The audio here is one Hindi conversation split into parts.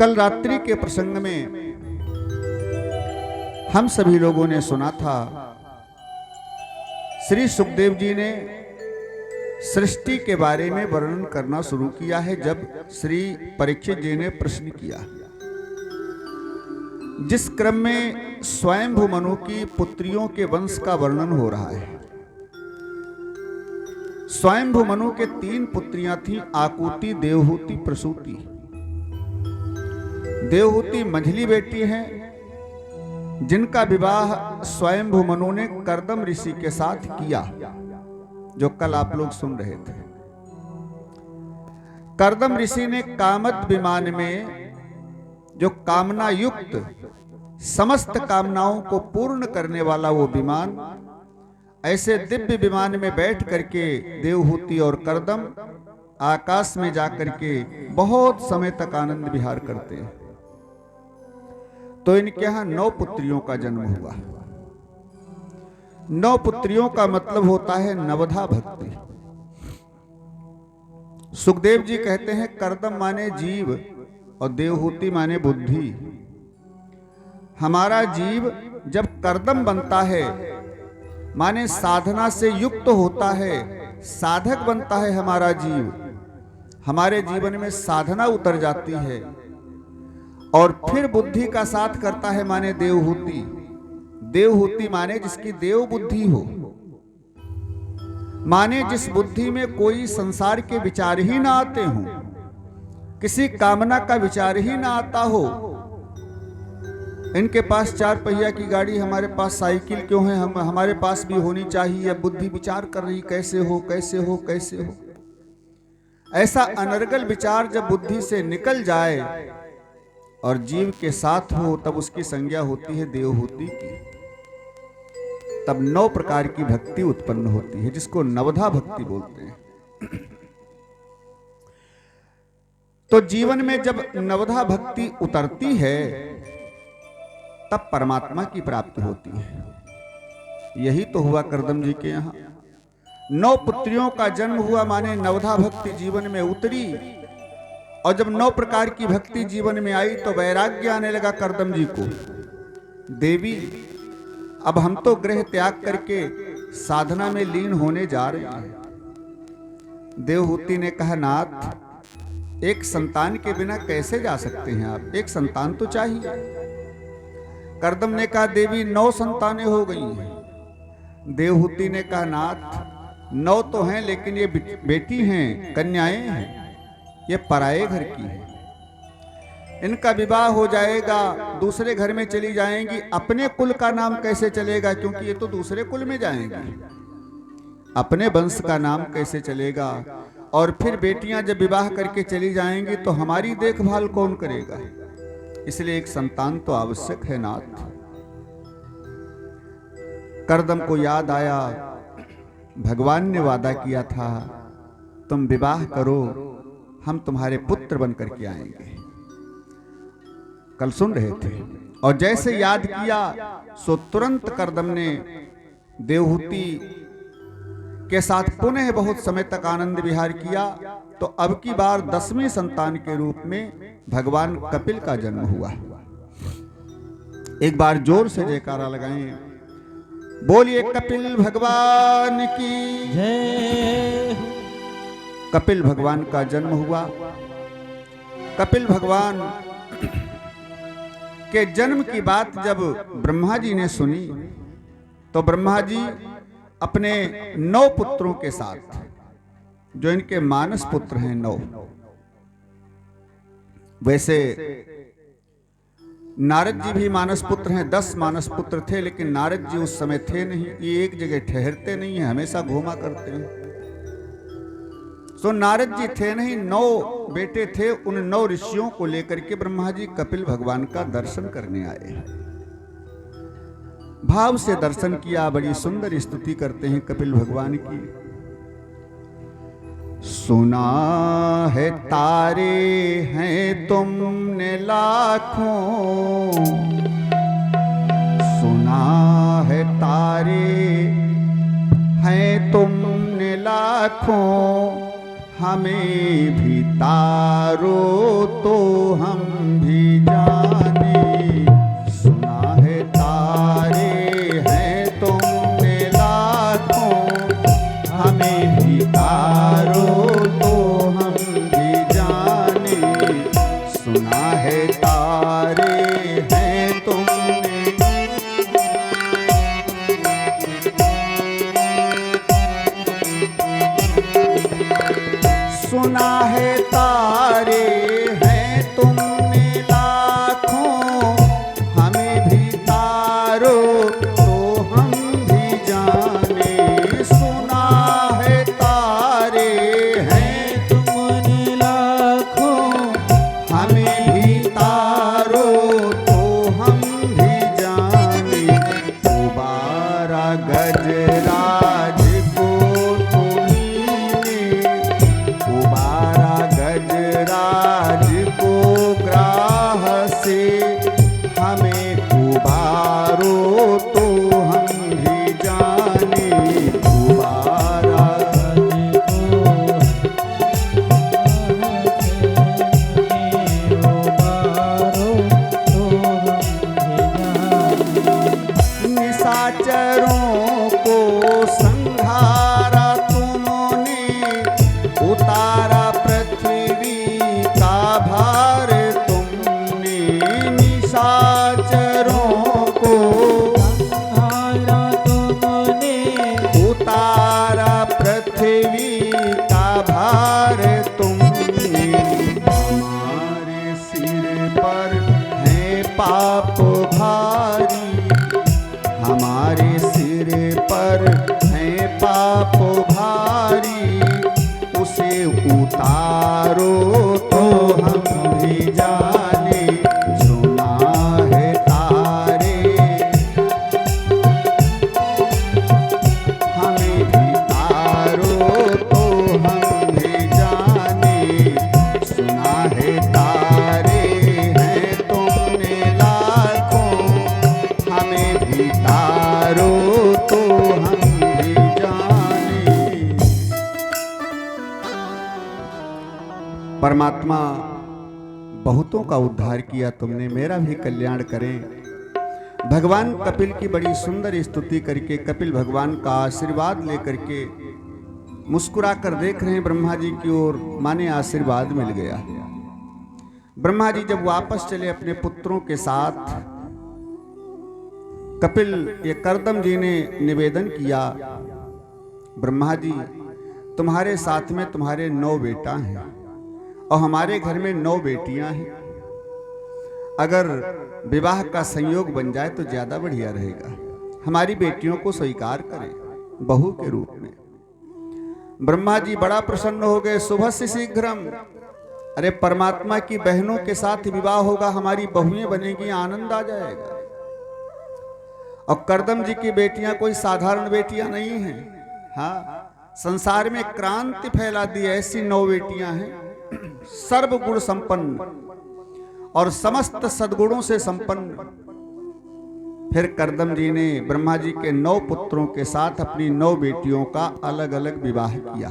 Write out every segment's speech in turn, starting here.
कल रात्रि के प्रसंग में हम सभी लोगों ने सुना था, श्री सुखदेव जी ने सृष्टि के बारे में वर्णन करना शुरू किया है। जब श्री परीक्षित जी ने प्रश्न किया, जिस क्रम में स्वयंभू मनु की पुत्रियों के वंश का वर्णन हो रहा है। स्वयंभू मनु के 3 पुत्रियां थीं, आकुति, देवहूति, प्रसूति। देवहूति मंझली बेटी हैं, जिनका विवाह स्वयंभू मनु ने कर्दम ऋषि के साथ किया, जो कल आप लोग सुन रहे थे। कर्दम ऋषि ने कामद विमान में, जो कामना युक्त समस्त कामनाओं को पूर्ण करने वाला वो विमान, ऐसे दिव्य विमान में बैठ करके देवहूति और कर्दम आकाश में जाकर के बहुत समय तक आनंद विहार करते हैं। तो इनके यहां 9 पुत्रियों का जन्म हुआ। 9 पुत्रियों का मतलब होता है नवधा भक्ति। सुखदेव जी कहते हैं कर्दम माने जीव और देवहूति माने बुद्धि। हमारा जीव जब कर्दम बनता है माने साधना से युक्त होता है, साधक बनता है हमारा जीव, हमारे जीवन में साधना उतर जाती है और फिर बुद्धि का साथ करता है माने देवहूति। देवहूति माने जिसकी देव बुद्धि हो, माने जिस बुद्धि में कोई संसार के विचार ही ना आते हों, किसी कामना का विचार ही ना आता हो। इनके पास 4 पहिया की गाड़ी, हमारे पास साइकिल क्यों है, हमारे पास भी होनी चाहिए। बुद्धि विचार कर रही कैसे हो कैसे हो कैसे हो। ऐसा अनर्गल विचार जब बुद्धि से निकल जाए और जीव के साथ हो, तब उसकी संज्ञा होती है देवहूति की। तब 9 प्रकार की भक्ति उत्पन्न होती है, जिसको नवधा भक्ति बोलते हैं। तो जीवन में जब नवधा भक्ति उतरती है, तब परमात्मा की प्राप्ति होती है। यही तो हुआ कर्दम जी के यहां। 9 पुत्रियों का जन्म हुआ, माने नवधा भक्ति जीवन में उतरी। और जब 9 प्रकार की भक्ति जीवन में आई तो वैराग्य आने लगा कर्दम जी को। देवी, अब हम तो गृह त्याग करके साधना में लीन होने जा रहे हैं। देवहूति ने कहा, नाथ, एक संतान के बिना कैसे जा सकते हैं आप? एक संतान तो चाहिए। कर्दम ने कहा, देवी 9 संतानें हो गई हैं। देवहूति ने कहा, नाथ 9 तो हैं, लेकिन ये बेटी हैं, कन्याएं हैं, ये पराये घर की है। इनका विवाह हो जाएगा, दूसरे घर में चली जाएंगी, अपने कुल का नाम कैसे चलेगा? क्योंकि ये तो दूसरे कुल में जाएंगी, अपने वंश का नाम कैसे चलेगा? और फिर बेटियां जब विवाह करके चली जाएंगी तो हमारी देखभाल कौन करेगा? इसलिए एक संतान तो आवश्यक है नाथ। कर्दम को याद आया, भगवान ने वादा किया था, तुम विवाह करो, हम तुम्हारे पुत्र बन करके आएंगे। कल सुन रहे थे। और जैसे याद किया सो तुरंत कर्दम ने देवहूति के साथ पुनः बहुत समय तक आनंद विहार किया। तो अब की बार 10वीं संतान के रूप में भगवान कपिल का जन्म हुआ। एक बार जोर से जयकारा लगाएं, बोलिए कपिल भगवान की जय। कपिल भगवान का जन्म हुआ। कपिल भगवान के जन्म की बात जब ब्रह्मा जी ने सुनी तो ब्रह्मा जी अपने 9 पुत्रों के साथ, जो इनके मानस पुत्र हैं 9, वैसे नारद जी भी मानस पुत्र हैं, 10 मानस पुत्र थे, लेकिन नारद जी उस समय थे नहीं। ये एक जगह ठहरते नहीं हैं, हमेशा घूमा करते हैं। तो नारद जी थे नहीं, 9 बेटे थे। उन 9 ऋषियों को लेकर के ब्रह्मा जी कपिल भगवान का दर्शन करने आए। भाव से दर्शन किया, बड़ी सुंदर स्तुति करते हैं कपिल भगवान की। सुना है तारे हैं तुमने लाखों, सुना है तारे हैं तुमने लाखों, हमें भी तारो तो हम भी जाने। सुना है तारे हैं तुमने लाखों, हमें भी तारो तो हम भी जाने। सुना है तारे हैं तुमने। सुना है तारे हैं तुमने लाखों, हमें भी तारो तो हम भी जाने। सुना है तारे हैं तुमने लाखों, हमें भी तारो तो हम भी जाने। दोबारा गजराज को उबारा गजराज को ग्राह से, हमें उबारो तो हम भी जाने। उबारा निशाचरों को संहारा तुमने, उतारा पृथ्वी का भार तुमने। निशाचरों को संहारा तुमने, उतारा पृथ्वी का भार तुमने। हमारे सिर पर है पाप भारी, हमारे सिर पर है पाप भारी। उसे उतारो तो हम भी जाने। सुना है तारे हमें भी तारो तो हम भी जाने। सुना है तारे हैं तुमने लाखों, हमें भी तारो तो हम भी जाने। परमात्मा बहुतों का उद्धार किया तुमने, मेरा भी कल्याण करें। भगवान कपिल की बड़ी सुंदर स्तुति करके कपिल भगवान का आशीर्वाद लेकर के मुस्कुरा कर देख रहे हैं ब्रह्मा जी की ओर, माने आशीर्वाद मिल गया। ब्रह्मा जी जब वापस चले अपने पुत्रों के साथ, कपिल ये कर्दम जी ने निवेदन किया, ब्रह्मा जी तुम्हारे साथ में तुम्हारे 9 बेटा हैं और हमारे घर में 9 बेटियां हैं। अगर विवाह का संयोग बन जाए तो ज्यादा बढ़िया रहेगा। हमारी बेटियों को स्वीकार करें बहू के रूप में। ब्रह्मा जी बड़ा प्रसन्न हो गए। सुबह से शीघ्रम, अरे परमात्मा की बहनों के साथ विवाह होगा, हमारी बहुएं बनेगी, आनंद आ जाएगा। और कर्दम जी की बेटियां कोई साधारण बेटियां नहीं हैं। हाँ, संसार में क्रांति फैला दी ऐसी 9 बेटियां हैं, सर्वगुण संपन्न और समस्त सद्गुणों से संपन्न। फिर कर्दम जी ने ब्रह्मा जी के 9 पुत्रों के साथ अपनी 9 बेटियों का अलग अलग विवाह किया।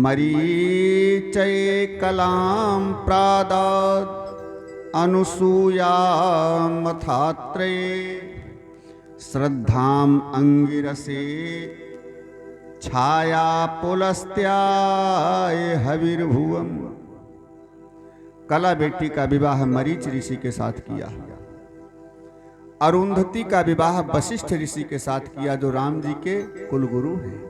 मरीचय कलाम प्रादाद अनुसूया मथात्रये, श्रद्धाम अंगिरसे छाया पुलस्त्याय हविर्भुवम। कला बेटी का विवाह मरीच ऋषि के साथ किया। अरुंधति का विवाह वशिष्ठ ऋषि के साथ किया, जो राम जी के कुलगुरु हैं।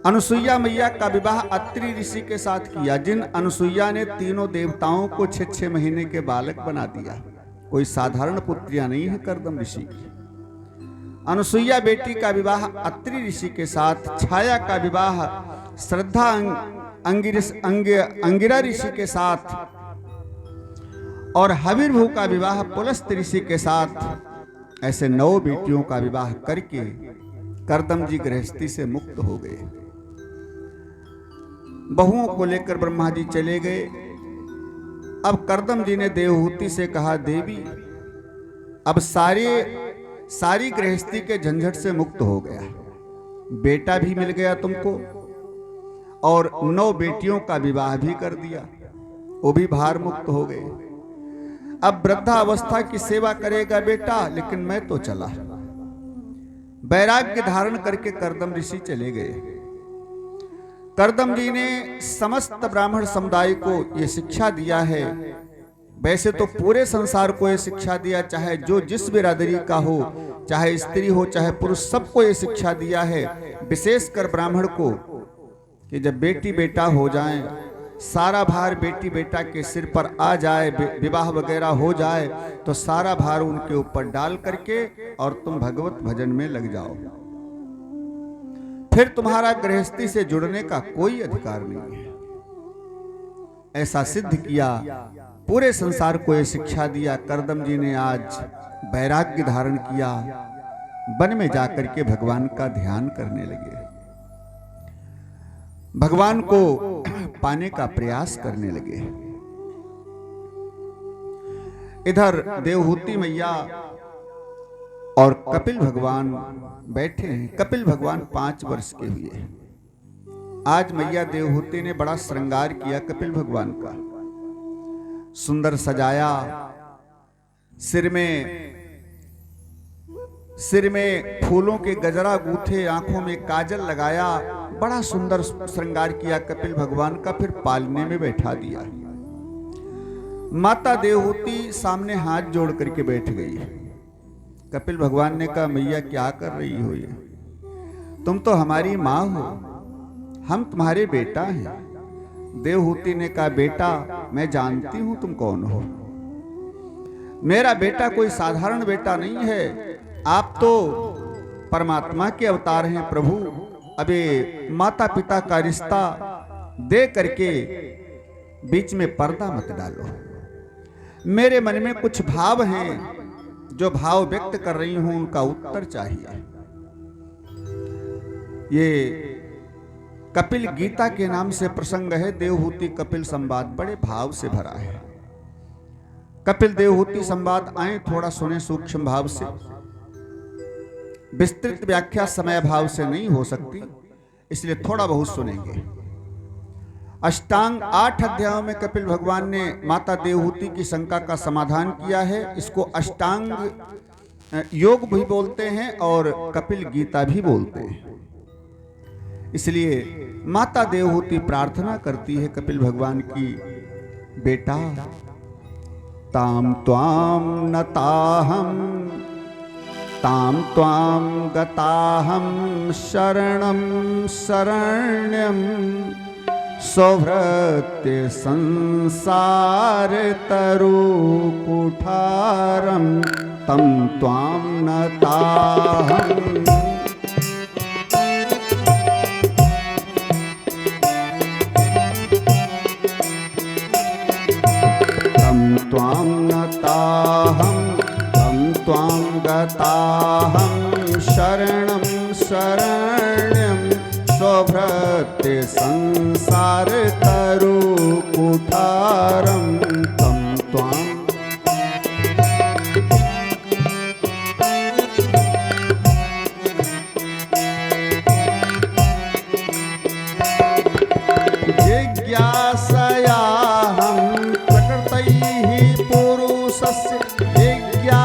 अनुसुईया मैया का विवाह अत्रि ऋषि के साथ किया, जिन अनुसुईया ने तीनों देवताओं को 6-6 महीने के बालक बना दिया। कोई साधारण पुत्रियां नहीं है कर्दम ऋषि की। अनुसुईया बेटी का विवाह अत्रि ऋषि के साथ, छाया का विवाह श्रद्धा अंगिरा ऋषि के साथ, और हविर्भू का विवाह पुलस्त ऋषि के साथ। ऐसे 9 बेटियों का विवाह करके कर्दम जी गृहस्थी से मुक्त हो गए। बहुओं को लेकर ब्रह्मा जी चले गए। अब कर्दम जी ने देवहूति से कहा, देवी अब सारी गृहस्थी के झंझट से मुक्त हो गया। बेटा भी मिल गया तुमको और 9 बेटियों का विवाह भी कर दिया, वो भी भार मुक्त हो गए। अब वृद्धावस्था की सेवा करेगा बेटा, लेकिन मैं तो चला। वैराग्य धारण करके कर्दम ऋषि चले गए। कर्दम जी ने समस्त ब्राह्मण समुदाय को यह शिक्षा दिया है, वैसे तो पूरे संसार को यह शिक्षा दिया, चाहे जो जिस बिरादरी का हो, चाहे स्त्री हो चाहे पुरुष, सबको यह शिक्षा दिया है, विशेषकर ब्राह्मण को, कि जब बेटी बेटा हो जाएं, सारा भार बेटी बेटा के सिर पर आ जाए, विवाह वगैरह हो जाए, तो सारा भार उनके ऊपर डाल करके और तुम भगवत भजन में लग जाओ। फिर तुम्हारा गृहस्थी से जुड़ने का कोई अधिकार नहीं है। ऐसा सिद्ध किया, पूरे संसार को यह शिक्षा दिया। कर्दम जी ने आज वैराग्य धारण किया, वन में जाकर के भगवान का ध्यान करने लगे, भगवान को पाने का प्रयास करने लगे। इधर देवहूति मैया और कपिल भगवान बैठे हैं। कपिल भगवान 5 वर्ष के हुए। आज मैया देवहूति ने बड़ा श्रृंगार किया कपिल भगवान का, सुंदर सजाया, सिर में फूलों के गजरा गूथे, आंखों में काजल लगाया, बड़ा सुंदर श्रृंगार किया कपिल भगवान का। फिर पालने में बैठा दिया। माता देवहूति सामने हाथ जोड़ करके बैठ गई। कपिल भगवान ने कहा, मैया क्या कर रही हो ये? तुम तो हमारी माँ हो, हम तुम्हारे बेटा हैं। देवहूति ने कहा, बेटा मैं जानती हूं तुम कौन हो। मेरा बेटा कोई साधारण बेटा नहीं है, आप तो परमात्मा के अवतार हैं प्रभु। अबे माता पिता का रिश्ता दे करके बीच में पर्दा मत डालो। मेरे मन में कुछ भाव हैं, जो भाव व्यक्त कर रही हूं उनका उत्तर चाहिए। ये कपिल गीता के नाम से प्रसंग है। देवहूति कपिल संवाद बड़े भाव से भरा है। कपिल देवहूति संवाद आए, थोड़ा सुने सूक्ष्म भाव से। विस्तृत व्याख्या समय भाव से नहीं हो सकती, इसलिए थोड़ा बहुत सुनेंगे। अष्टांग 8 अध्यायों में कपिल भगवान ने माता देवहूति की शंका का समाधान किया है। इसको अष्टांग योग भी बोलते हैं और कपिल गीता भी बोलते हैं। इसलिए माता देवहूति प्रार्थना करती है कपिल भगवान की, बेटा ताम त्वाम नताहम ताम त्वाम गताहम शरणम शरण्यम सौभृत्य संसार तरु कुठारम तम त्वाम नताहम। त्वां नताहं तं त्वां गताहं शरणं शरण्यं स्वभृत्य संसार तरु कुठारं तं त्वां। जिज्ञासयाहं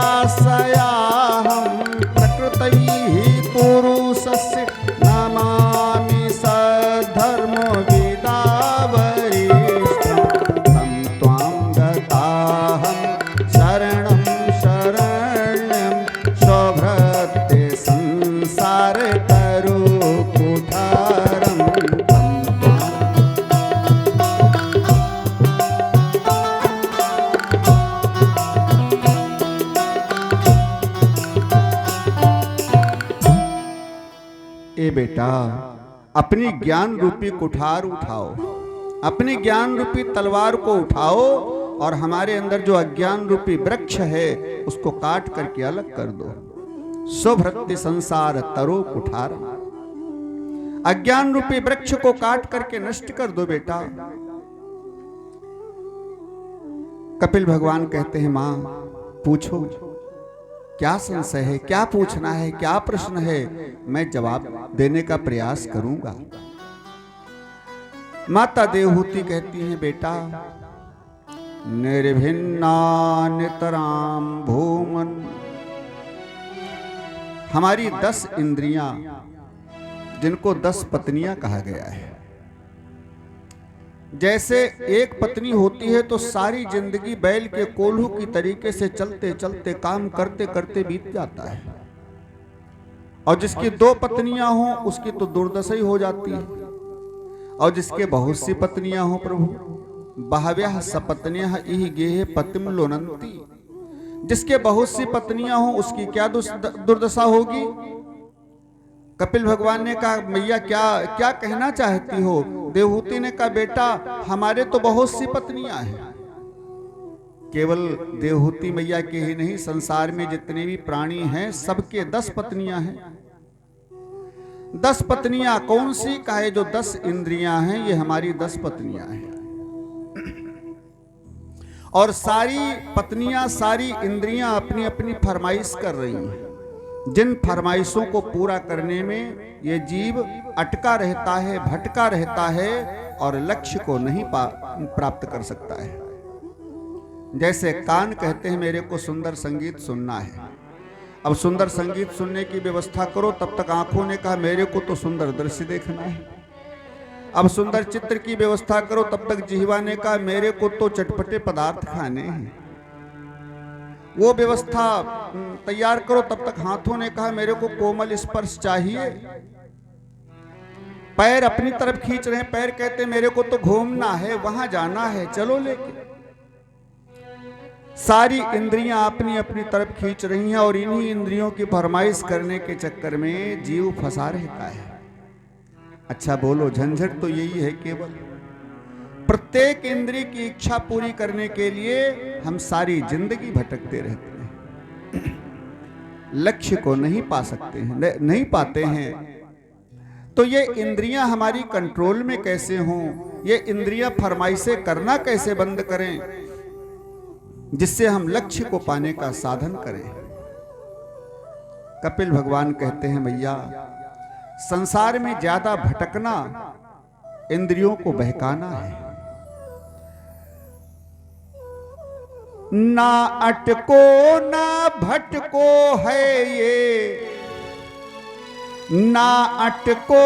जिज्ञासयाहं प्रकृतैः पुरुषस्य नमामि सद्धर्मो विदावरिष्ठं तं त्वां गताहं शरणं शरण्यं स्वभृत्य संसार तरु कुठारं तं त्वां। ए बेटा, अपनी ज्ञान रूपी कुठार उठाओ, अपनी ज्ञान रूपी तलवार को उठाओ और हमारे अंदर जो अज्ञान रूपी वृक्ष है उसको काट करके अलग कर दो। स्वभृत्य संसार तरो कुठार, अज्ञान रूपी वृक्ष को काट करके नष्ट कर दो बेटा। कपिल भगवान कहते हैं, मां पूछो क्या संशय है, क्या पूछना है, क्या प्रश्न है, मैं जवाब देने का प्रयास करूंगा। माता देवहूति कहती हैं, बेटा निर्भिन्ना नितराम भूमन, हमारी 10 इंद्रियां, जिनको 10 पत्नियां कहा गया है, जैसे एक पत्नी होती है तो सारी जिंदगी बैल के कोल्हू की तरीके से चलते चलते काम करते करते बीत जाता है, और जिसकी 2 पत्नियां हों उसकी तो दुर्दशा ही हो जाती है, और जिसके बहुत सी पत्नियां हों प्रभु, बहव्यः सपत्न्यः इह गेह पतिम लोनंती, जिसके बहुत सी पत्नियां हों उसकी क्या दुर्दशा होगी। कपिल भगवान ने कहा, मैया क्या क्या कहना चाहती हो। देवहूति ने कहा, बेटा हमारे तो बहुत सी पत्नियां हैं। केवल देवहूति मैया के ही नहीं, संसार में जितने भी प्राणी हैं सबके 10 पत्नियां हैं। 10 पत्नियां कौन सी का है, जो 10 इंद्रियां हैं ये हमारी 10 पत्नियां हैं। और सारी पत्नियां, सारी इंद्रियां अपनी अपनी फरमाइश कर रही हैं। जिन फरमाइशों को पूरा करने में ये जीव अटका रहता है, भटका रहता है और लक्ष्य को नहीं प्राप्त कर सकता है। जैसे कान कहते हैं मेरे को सुंदर संगीत सुनना है, अब सुंदर संगीत सुनने की व्यवस्था करो, तब तक आंखों ने कहा मेरे को तो सुंदर दृश्य देखना है। अब सुंदर चित्र की व्यवस्था करो, तब तक जिह्वा ने कहा मेरे को तो चटपटे पदार्थ खाने हैं। वो व्यवस्था तैयार करो, तब तक हाथों ने कहा मेरे को कोमल स्पर्श चाहिए। पैर अपनी तरफ खींच रहे हैं, पैर कहते मेरे को तो घूमना है, वहां जाना है, चलो लेके। सारी इंद्रियां अपनी अपनी तरफ खींच रही हैं और इन्हीं इंद्रियों की फरमाइश करने के चक्कर में जीव फंसा रहता है। अच्छा बोलो, झंझट तो यही है केवल। प्रत्येक इंद्रिय की इच्छा पूरी करने के लिए हम सारी जिंदगी भटकते रहते हैं, लक्ष्य को नहीं पा सकते हैं, नहीं पाते हैं। तो ये इंद्रियां हमारी कंट्रोल में कैसे हों, ये इंद्रियां फरमाइशें करना कैसे बंद करें, जिससे हम लक्ष्य को पाने का साधन करें। कपिल भगवान कहते हैं, मैया संसार में ज्यादा भटकना इंद्रियों को बहकाना है। ना अटको ना भटको है ये, ना अटको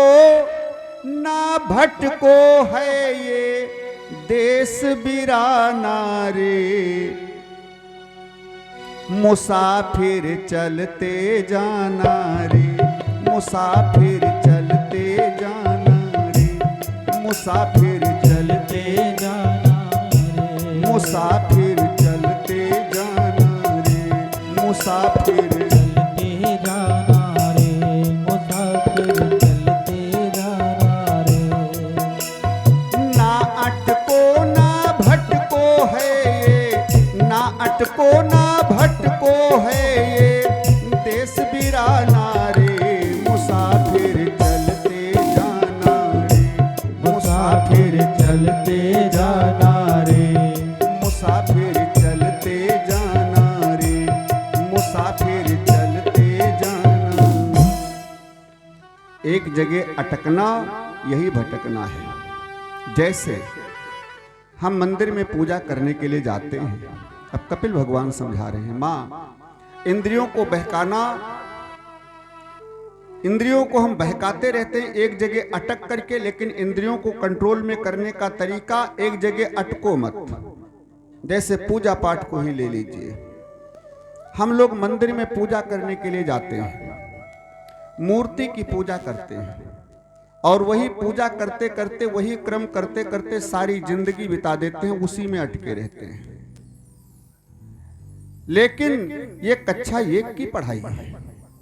ना भटको है ये देश बिराना रे, मुसाफिर चलते जाना रे, मुसाफिर चलते जाना रे, मुसाफिर चलते जाना रे, मुसाफिर चलते जाना रे, मुसाफिर चलते जाना रे, मुसाफिर चलते जाना रे। ना अटको ना भटको है ये, ना अटको ना भटको है ये देश बिराना रे, मुसाफिर चलते जाना रे, मुसाफिर चलते जाना रे, मुसाफिर चलते जाना रे, मुसाफिर चलते जाना। एक जगह अटकना यही भटकना है। जैसे हम मंदिर में पूजा करने के लिए जाते हैं, अब कपिल भगवान समझा रहे हैं, मां इंद्रियों को बहकाना, इंद्रियों को हम बहकाते रहते हैं एक जगह अटक करके, लेकिन इंद्रियों को कंट्रोल में करने का तरीका एक जगह अटको मत। जैसे पूजा पाठ को ही ले लीजिए, हम लोग मंदिर में पूजा करने के लिए जाते हैं, मूर्ति की पूजा करते हैं, और वही पूजा करते करते, वही क्रम करते करते सारी जिंदगी बिता देते हैं, उसी में अटके रहते हैं। लेकिन ये कक्षा 1 की पढ़ाई है,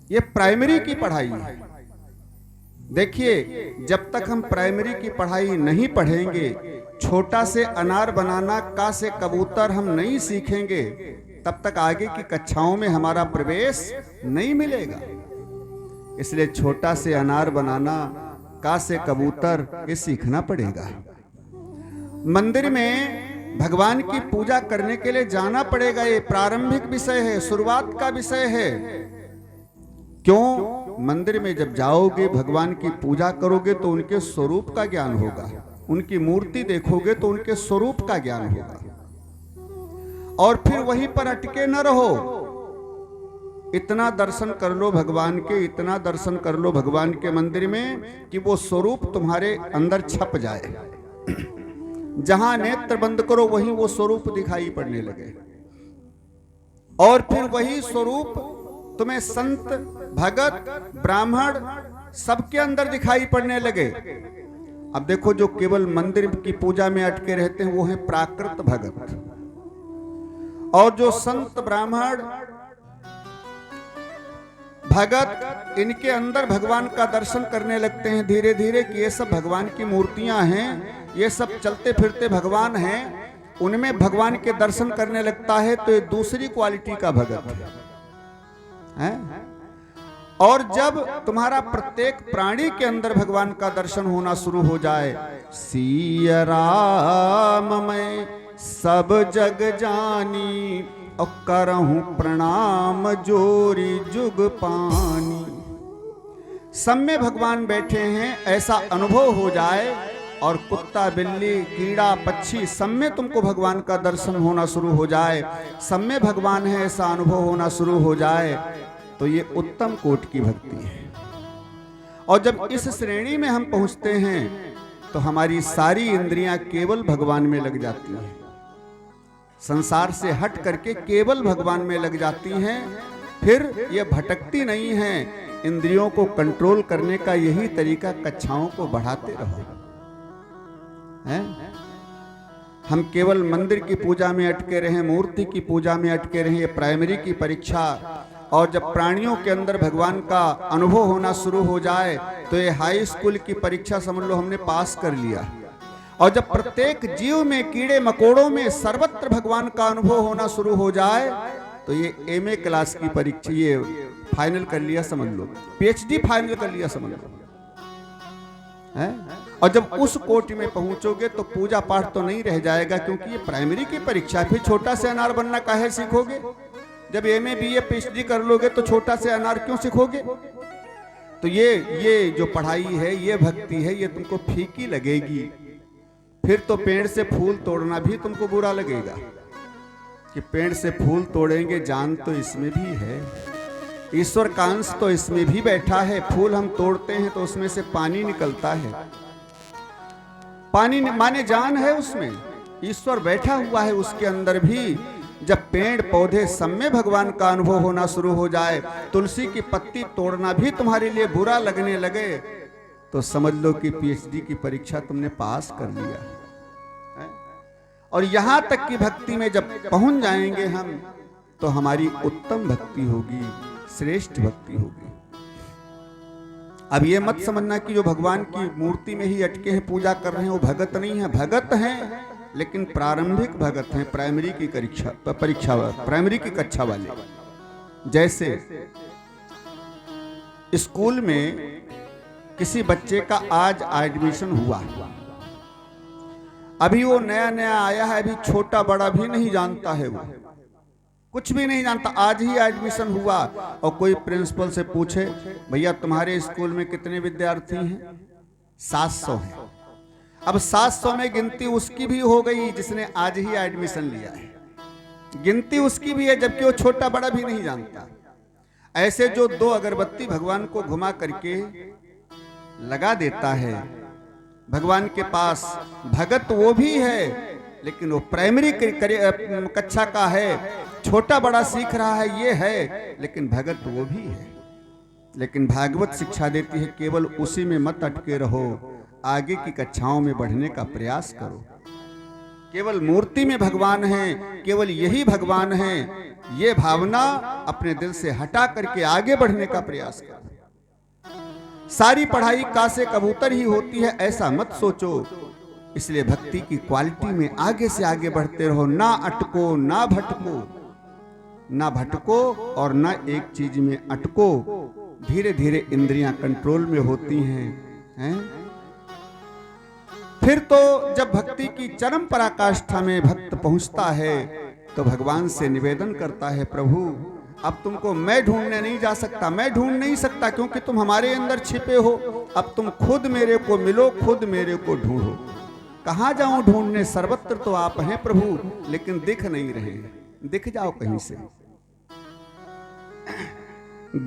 ये प्राइमरी की पढ़ाई है। देखिए, जब तक हम प्राइमरी की पढ़ाई नहीं पढ़ेंगे, छोटा से अनार बनाना का से कबूतर हम नहीं सीखेंगे, तब तक आगे की कक्षाओं में हमारा प्रवेश नहीं मिलेगा। इसलिए छोटा से अनार बनाना, का से कबूतर, ये सीखना पड़ेगा। मंदिर में भगवान की पूजा करने के लिए जाना पड़ेगा, ये प्रारंभिक विषय है, शुरुआत का विषय है। क्यों? मंदिर में जब जाओगे, भगवान की पूजा करोगे तो उनके स्वरूप का ज्ञान होगा, उनकी मूर्ति देखोगे तो उनके स्वरूप का ज्ञान होगा। और फिर वहीं पर अटके न रहो, इतना दर्शन कर लो भगवान के, इतना दर्शन कर लो भगवान के मंदिर में कि वो स्वरूप तुम्हारे अंदर छप जाए। जहां नेत्र बंद करो वहीं वो स्वरूप दिखाई पड़ने लगे, और फिर वही स्वरूप तुम्हें संत, भगत, ब्राह्मण सबके अंदर दिखाई पड़ने लगे। अब देखो, जो केवल मंदिर की पूजा में अटके रहते हैं वो है प्राकृत भगत, और जो संत, ब्राह्मण, भगत इनके अंदर भगवान का दर्शन करने लगते हैं धीरे धीरे कि ये सब भगवान की मूर्तियां हैं, ये सब चलते फिरते भगवान हैं, उनमें भगवान के दर्शन करने लगता है, तो ये दूसरी क्वालिटी का भगत है। और जब तुम्हारा प्रत्येक प्राणी के अंदर भगवान का दर्शन होना शुरू हो जाए, सिया राम मैं सब जग जानी, और करहूं प्रणाम जोरी जुग पानी। सब में भगवान बैठे हैं ऐसा अनुभव हो जाए, और कुत्ता, बिल्ली, कीड़ा, पक्षी सब में तुमको भगवान का दर्शन होना शुरू हो जाए, सब में भगवान है ऐसा अनुभव होना शुरू हो जाए, तो ये उत्तम कोटि की भक्ति है। और जब इस श्रेणी में हम पहुंचते हैं तो हमारी सारी इंद्रियां केवल भगवान में लग जाती हैं, संसार से हट करके केवल भगवान में लग जाती हैं। फिर ये भटकती नहीं है। इंद्रियों को कंट्रोल करने का यही तरीका, कक्षाओं को बढ़ाते रहो। है? हम केवल मंदिर की पूजा में अटके रहे, मूर्ति की पूजा में अटके रहे, ये प्राइमरी की परीक्षा। और जब प्राणियों के अंदर भगवान का अनुभव होना शुरू हो जाए तो ये हाई स्कूल की परीक्षा समझ लो हमने पास कर लिया। और जब प्रत्येक जीव में, कीड़े मकोड़ों में सर्वत्र भगवान का अनुभव होना शुरू हो जाए तो ये एमए क्लास की परीक्षा, ये फाइनल कर लिया समझ लो, पीएचडी फाइनल कर लिया समझ लो। है? और जब उस कोटि में पहुंचोगे तो पूजा पाठ तो नहीं रह जाएगा, क्योंकि ये प्राइमरी की परीक्षा। फिर छोटा से अनार बनना काहे सीखोगे? जब एमए बीए पीएचडी कर लोगे तो छोटा से अनार क्यों सीखोगे? तो ये जो पढ़ाई है, ये भक्ति है, ये तुमको फीकी लगेगी। फिर तो पेड़ से फूल तोड़ना भी तुमको बुरा लगेगा कि पेड़ से फूल तोड़ेंगे, जान तो इसमें भी है, ईश्वर का अंश तो इसमें भी बैठा है। फूल हम तोड़ते हैं तो उसमें से पानी निकलता है, पानी माने जान है उसमें, ईश्वर बैठा हुआ है उसके अंदर भी। जब पेड़ पौधे सब में भगवान का अनुभव होना शुरू हो जाए, तुलसी की पत्ती तोड़ना भी तुम्हारे लिए बुरा लगने लगे, तो समझ लो कि पीएचडी की परीक्षा तुमने पास कर लिया है। और यहां तक की भक्ति में जब पहुंच जाएंगे हम, तो हमारी उत्तम भक्ति होगी, श्रेष्ठ भक्ति होगी। अब ये मत समझना कि जो भगवान की मूर्ति में ही अटके हैं, पूजा कर रहे हैं, वो भगत नहीं है। भगत हैं, लेकिन प्रारंभिक भगत हैं, प्राइमरी की परीक्षा प्राइमरी की कक्षा वाले। जैसे स्कूल में किसी बच्चे का आज एडमिशन हुआ, अभी वो नया नया आया है, अभी छोटा बड़ा भी नहीं जानता है, वो कुछ भी नहीं जानता, आज ही एडमिशन हुआ। और कोई प्रिंसिपल से पूछे, भैया तुम्हारे स्कूल में कितने विद्यार्थी हैं? 700 हैं। अब 700 में गिनती उसकी भी हो गई जिसने आज ही एडमिशन लिया है, गिनती उसकी भी है, जबकि वो छोटा बड़ा भी नहीं जानता। ऐसे जो 2 अगरबत्ती भगवान को घुमा करके लगा देता है भगवान के पास, भगत वो भी है, लेकिन वो प्राइमरी कक्षा का है, छोटा बड़ा सीख रहा है, ये है, लेकिन भगत वो भी है। लेकिन भागवत शिक्षा देती है केवल उसी में मत अटके रहो, आगे की कक्षाओं में बढ़ने का प्रयास करो। केवल मूर्ति में भगवान है, केवल यही भगवान है, ये भावना अपने दिल से हटा करके आगे बढ़ने का प्रयास करो। सारी पढ़ाई का से कबूतर ही होती है ऐसा मत सोचो। इसलिए भक्ति की क्वालिटी में आगे से आगे बढ़ते रहो, ना अटको, ना भटको, ना भटको और ना एक चीज में अटको। धीरे धीरे इंद्रियां कंट्रोल में होती हैं। फिर तो जब भक्ति की चरम पराकाष्ठा में भक्त पहुंचता है तो भगवान से निवेदन करता है, प्रभु अब तुमको मैं ढूंढने नहीं जा सकता, मैं ढूंढ नहीं सकता क्योंकि तुम हमारे अंदर छिपे हो। अब तुम खुद मेरे को मिलो, खुद मेरे को ढूंढो। कहाँ जाऊं ढूंढने, सर्वत्र तो आप हैं प्रभु, लेकिन दिख नहीं रहे। दिख जाओ कहीं से।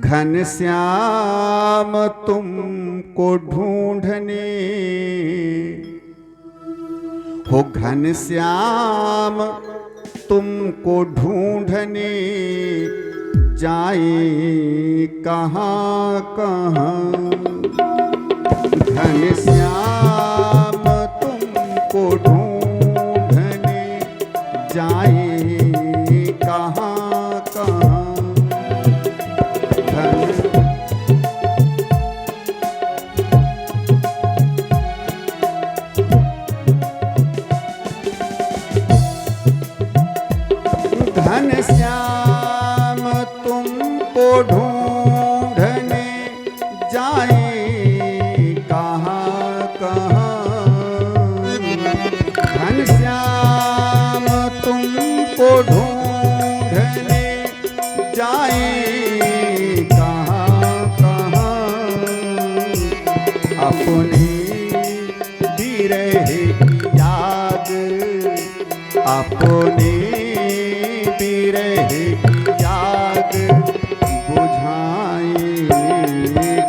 घनश्याम तुमको ढूंढने हो, घनश्याम तुमको ढूंढने जाए कहाँ कहाँ। घनश्याम तुमको ढूंढने जाए कहाँ कहाँ। घनश्याम तुमको ढूंढने जाए कहाँ कहाँ। घनश्याम तुमको ढूंढने जाए कहाँ कहाँ। अपने बिरह की याद, अपने बिरह की याद बुझाए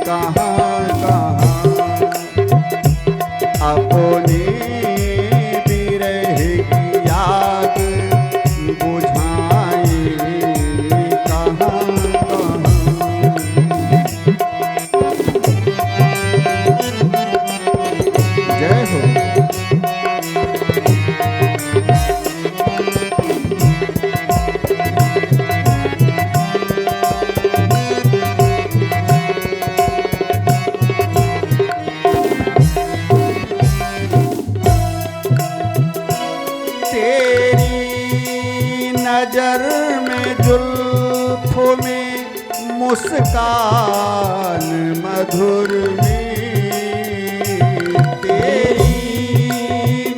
कहाँ कहाँ। अपने बिरह की याद बुझाए कहाँ कहाँ। जय हो। नजर में जुल्फों में मुस्कान मधुर में, तेरी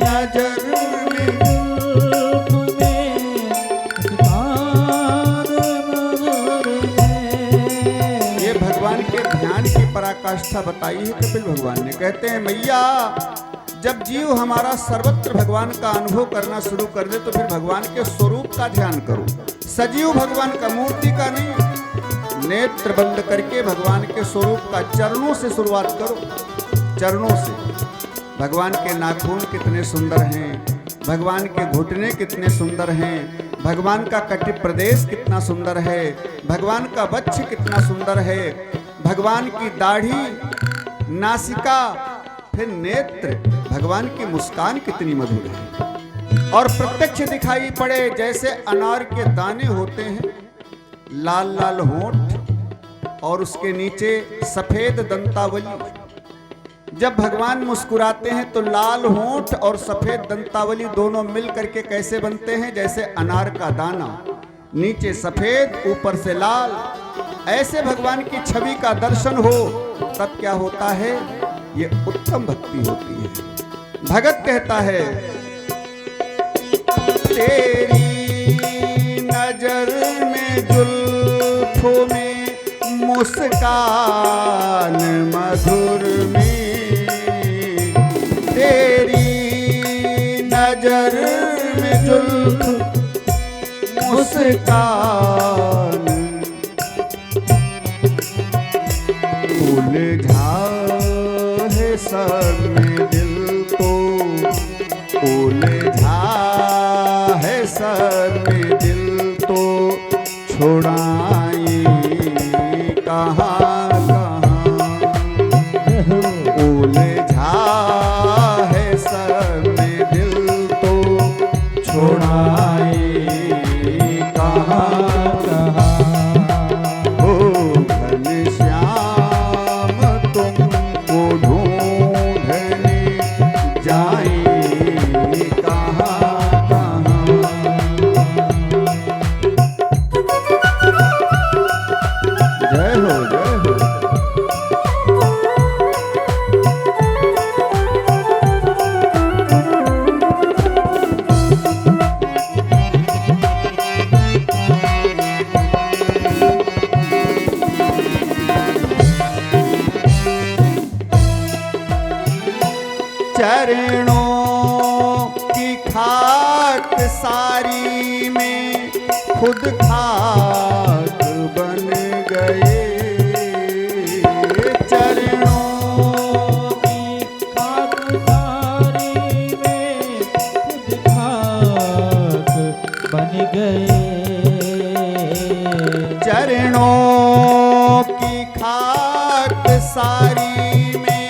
नजर में जुल्फ में मुस्कान मधुर में। ये भगवान के ध्यान की पराकाष्ठा बताई है कपिल भगवान ने। कहते हैं मैया, जब जीव हमारा सर्वत्र भगवान का अनुभव करना शुरू कर दे तो फिर भगवान के स्वरूप का ध्यान करो। सजीव भगवान का, मूर्ति का नहीं। नेत्र बंद करके भगवान के स्वरूप का चरणों से शुरुआत करो। चरणों से। भगवान के नाखून कितने सुंदर हैं, भगवान के घुटने कितने सुंदर हैं, भगवान का कटि प्रदेश कितना सुंदर है, भगवान का वक्ष कितना सुंदर है, भगवान की दाढ़ी, नासिका, फिर नेत्र, भगवान की मुस्कान कितनी मधुर है। और प्रत्यक्ष दिखाई पड़े जैसे अनार के दाने होते हैं, लाल लाल होंठ और उसके नीचे सफेद दंतावली। जब भगवान मुस्कुराते हैं तो लाल होंठ और सफेद दंतावली दोनों मिल करके कैसे बनते हैं, जैसे अनार का दाना, नीचे सफेद ऊपर से लाल। ऐसे भगवान की छवि का दर्शन हो तब क्या होता है, ये उत्तम भक्ति होती है। भगत कहता है, तेरी नजर में जुल्फों में मुस्कान मधुर में, तेरी नजर में जुल्फ मुस्कान उलझा है सर में दिल तो, उलझा है सर में दिल तो, छुड़ाए कहाँ कहाँ। उलझा है सर में दिल तो, छुड़ाए कहाँ कहाँ। सारी में खुद खाक बन गए। चरणों की खाक सारी में खुद खाक बन गए। चरणों की खाक सारी में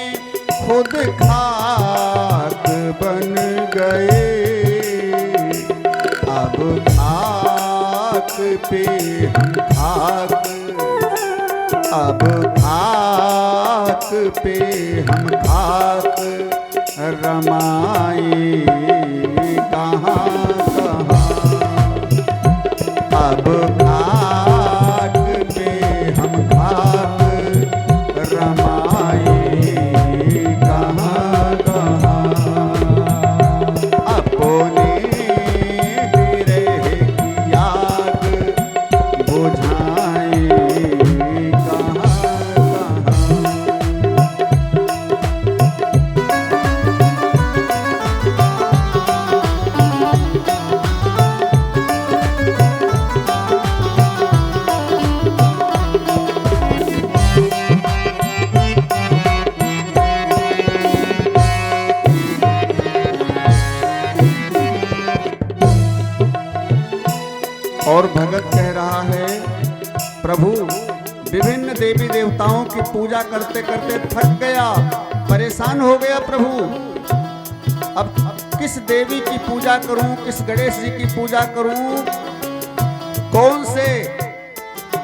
खुद खाक बन गए। अब खाक पे हम खाक, अब खाक पे हम खाक रमाए कहाँ कहाँ। अब खाक पे हम खाक रमाए कहाँ कहाँ। अपने विरह की आग बुझाए कहाँ कहाँ। और भगत कह रहा है, प्रभु विभिन्न देवी देवताओं की पूजा करते करते थक गया, परेशान हो गया प्रभु। अब किस देवी की पूजा करूं, किस गणेश जी की पूजा करूं, कौन से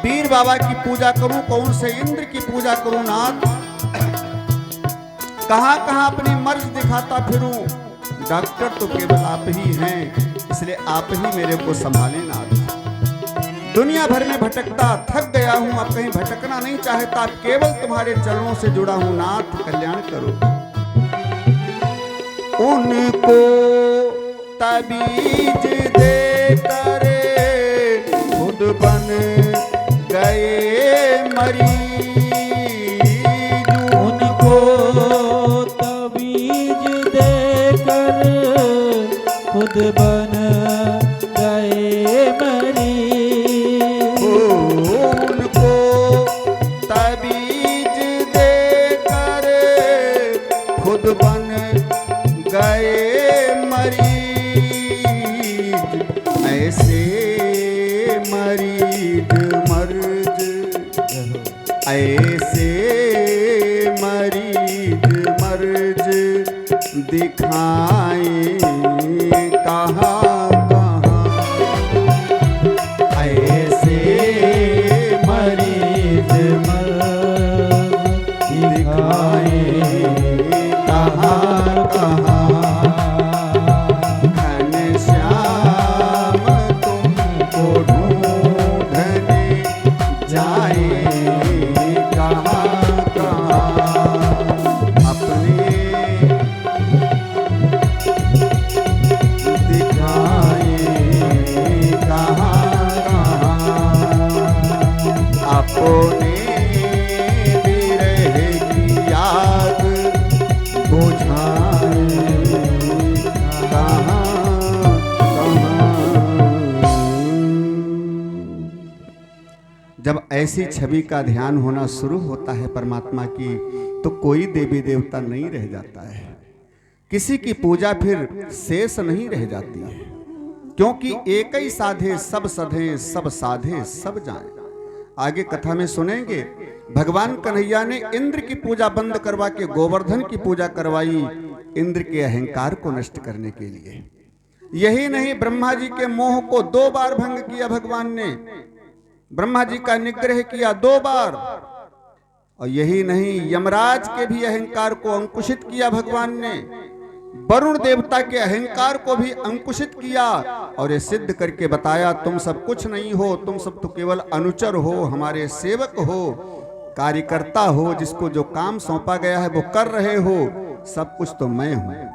वीर बाबा की पूजा करूं, कौन से इंद्र की पूजा करूं नाथ। कहां कहां अपनी मर्ज दिखाता फिरूं। डॉक्टर तो केवल आप ही हैं, इसलिए आप ही मेरे को संभालें नाथ। दुनिया भर में भटकता थक गया हूं, अब कहीं भटकना नहीं चाहता, केवल तुम्हारे चरणों से जुड़ा हूं नाथ, कल्याण करो। उनको तबीज दे करे खुद बन गए मरीज। उनको तबीज देकर खुद बन गए मरीज। उनको तबीज देकर खुद बन गए मरीज। ऐसे मरीज मर्ज, ऐसे मरीज मर्ज दिखाएं कहाँ कहाँ। ऐसे मरीज मर्ज दिखाएं कहाँ कहाँ। घनश्याम तुमको ढूंढने जाए कहाँ कहाँ। अपने दिखाए कहाँ कहाँ। अपने विरह की आग बुझाए कहाँ कहाँ। जब ऐसी छवि का ध्यान होना शुरू होता है परमात्मा की, तो कोई देवी देवता नहीं रह जाता है, किसी की पूजा फिर शेष नहीं रह जाती है, क्योंकि एक ही साधे सब सधे, सब साधे सब जाए। आगे कथा में सुनेंगे, भगवान कन्हैया ने इंद्र की पूजा बंद करवा के गोवर्धन की पूजा करवाई, इंद्र के अहंकार को नष्ट करने के लिए। यही नहीं, ब्रह्मा जी के मोह को 2 बार भंग किया भगवान ने, ब्रह्मा जी का निग्रह किया 2 बार। और यही नहीं, यमराज के भी अहंकार को अंकुशित किया भगवान ने, वरुण देवता के अहंकार को भी अंकुशित किया, और ये सिद्ध करके बताया तुम सब कुछ नहीं हो, तुम सब तो केवल अनुचर हो, हमारे सेवक हो, कार्यकर्ता हो, जिसको जो काम सौंपा गया है वो कर रहे हो, सब कुछ तो मैं हूं,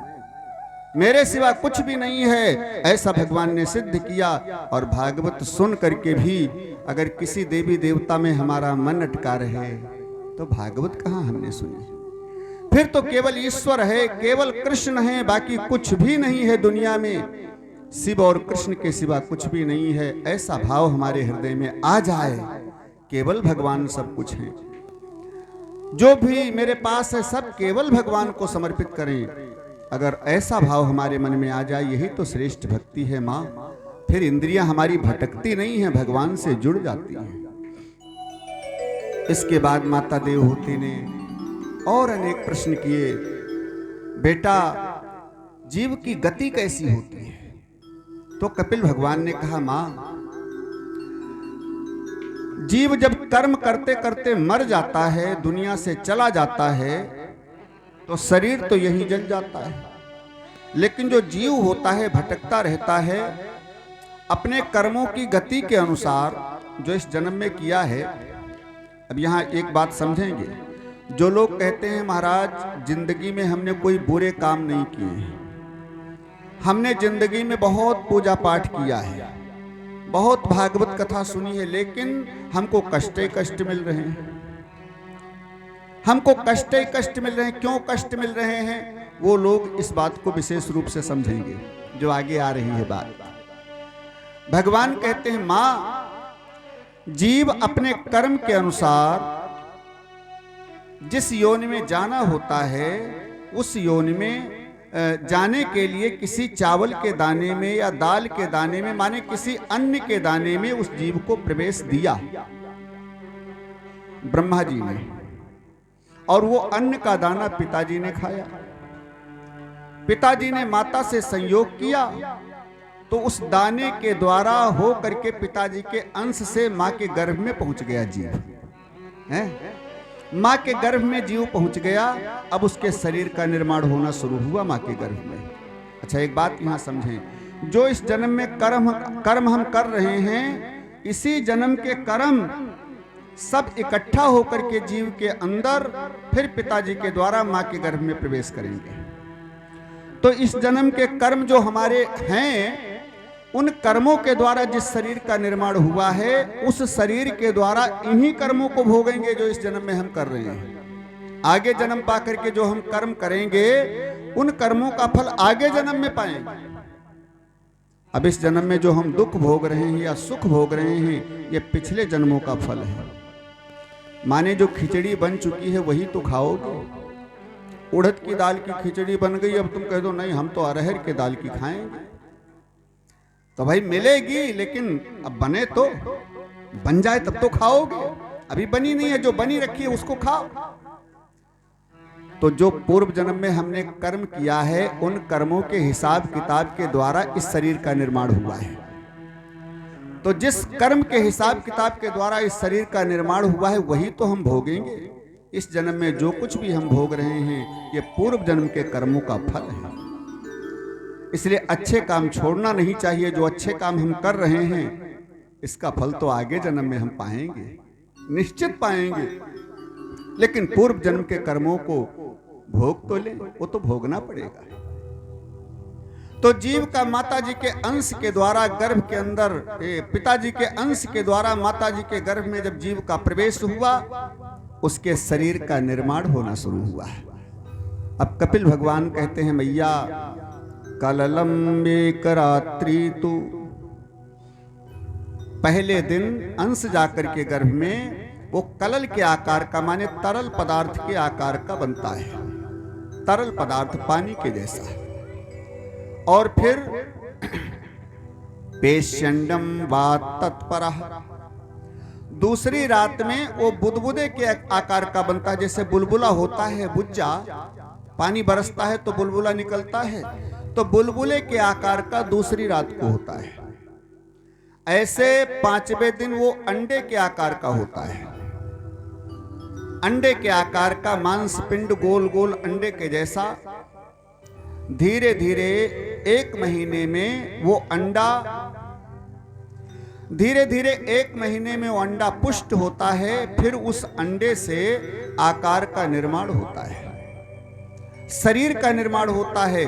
मेरे सिवा कुछ भी नहीं है। ऐसा भगवान ने सिद्ध किया। और भागवत सुन करके भी अगर किसी देवी देवता में हमारा मन अटका रहे तो भागवत कहाँ हमने सुनी, फिर तो केवल ईश्वर है, केवल कृष्ण है, बाकी कुछ भी नहीं है दुनिया में। शिव और कृष्ण के सिवा कुछ भी नहीं है, ऐसा भाव हमारे हृदय में आ जाए, केवल भगवान सब कुछ है, जो भी मेरे पास है सब केवल भगवान को समर्पित करें, अगर ऐसा भाव हमारे मन में आ जाए, यही तो श्रेष्ठ भक्ति है माँ। फिर इंद्रियां हमारी भटकती नहीं है, भगवान से जुड़ जाती हैं। इसके बाद माता देवहूति ने और अनेक प्रश्न किए, बेटा जीव की गति कैसी होती है? तो कपिल भगवान ने कहा, मां जीव जब कर्म करते करते मर जाता है, दुनिया से चला जाता है, तो शरीर तो यहीं जल जाता है, लेकिन जो जीव होता है भटकता रहता है अपने कर्मों की गति के अनुसार जो इस जन्म में किया है। अब यहाँ एक बात समझेंगे, जो लोग कहते हैं महाराज जिंदगी में हमने कोई बुरे काम नहीं किए, हमने जिंदगी में बहुत पूजा पाठ किया है, बहुत भागवत कथा सुनी है, लेकिन हमको कष्ट ही कष्ट मिल रहे हैं, हमको कष्ट ही कष्ट मिल रहे हैं। क्यों कष्ट मिल रहे हैं? वो लोग इस बात को विशेष रूप से समझेंगे जो आगे आ रही है बात। भगवान कहते हैं, मां जीव अपने कर्म के अनुसार जिस योनि में जाना होता है, उस योनि में जाने के लिए किसी चावल के दाने में या दाल के दाने में, माने किसी अन्न के दाने में उस जीव को प्रवेश दिया ब्रह्मा जी ने, और वो अन्न का दाना पिताजी ने खाया। पिताजी ने माता से संयोग किया तो उस दाने के द्वारा हो करके पिताजी के अंश से मां के गर्भ में पहुंच गया जीव, है मां के गर्भ में जीव पहुंच गया। अब उसके शरीर का निर्माण होना शुरू हुआ मां के गर्भ में। अच्छा एक बात यहां समझें, जो इस जन्म में कर्म हम कर रहे हैं, इसी जन्म के कर्म सब इकट्ठा होकर के जीव के अंदर फिर पिताजी के द्वारा मां के गर्भ में प्रवेश करेंगे। तो इस जन्म के कर्म जो हमारे हैं, उन कर्मों के द्वारा जिस शरीर का निर्माण हुआ है, उस शरीर के द्वारा इन्हीं कर्मों को भोगेंगे जो इस जन्म में हम कर रहे हैं। आगे जन्म पा करके जो हम कर्म करेंगे, उन कर्मों का फल आगे जन्म में पाएंगे। अब इस जन्म में जो हम दुख भोग रहे हैं या सुख भोग रहे हैं, ये पिछले जन्मों का फल है। माने जो खिचड़ी बन चुकी है वही तो खाओगे। उड़द की दाल की खिचड़ी बन गई, अब तुम कह दो नहीं हम तो अरहर के दाल की खाएंगे, तो भाई मिलेगी, लेकिन अब बने तो बन जाए तब तो खाओगे। अभी बनी नहीं है, जो बनी रखी है उसको खाओ। तो जो पूर्व जन्म में हमने कर्म किया है, उन कर्मों के हिसाब किताब के द्वारा इस शरीर का निर्माण हुआ है। तो जिस कर्म के हिसाब किताब के द्वारा इस शरीर का निर्माण हुआ है, वही तो हम भोगेंगे। इस जन्म में जो कुछ भी हम भोग रहे हैं, ये पूर्व जन्म के कर्मों का फल है। इसलिए अच्छे काम छोड़ना नहीं चाहिए। जो अच्छे काम हम कर रहे हैं, इसका फल तो आगे जन्म में हम पाएंगे, निश्चित पाएंगे, लेकिन पूर्व जन्म के कर्मों को भोग तो लें, वो तो भोगना पड़ेगा। तो जीव का माताजी के अंश के द्वारा गर्भ के अंदर, पिताजी के अंश के द्वारा माताजी के गर्भ में जब जीव का प्रवेश हुआ, उसके शरीर का निर्माण होना शुरू हुआ है। अब कपिल भगवान कहते हैं, मैया कललम एक रात्रि तू, पहले दिन अंश जाकर के गर्भ में वो कलल के आकार का, माने तरल पदार्थ के आकार का बनता है, तरल पदार्थ पानी के जैसा है। और फिर पेशंडम वा तत्परः, दूसरी रात में वो बुदबुदे के आकार का बनता है। जैसे बुलबुला होता है, बुज्जा, पानी बरसता है तो बुलबुला निकलता है, तो बुलबुले के आकार का दूसरी रात को होता है। ऐसे पांचवें दिन वो अंडे के आकार का होता है, अंडे के आकार का मांस पिंड गोल गोल अंडे के जैसा। धीरे धीरे एक महीने में वो अंडा, धीरे धीरे एक महीने में वो अंडा पुष्ट होता है। फिर उस अंडे से आकार का निर्माण होता है, शरीर का निर्माण होता है।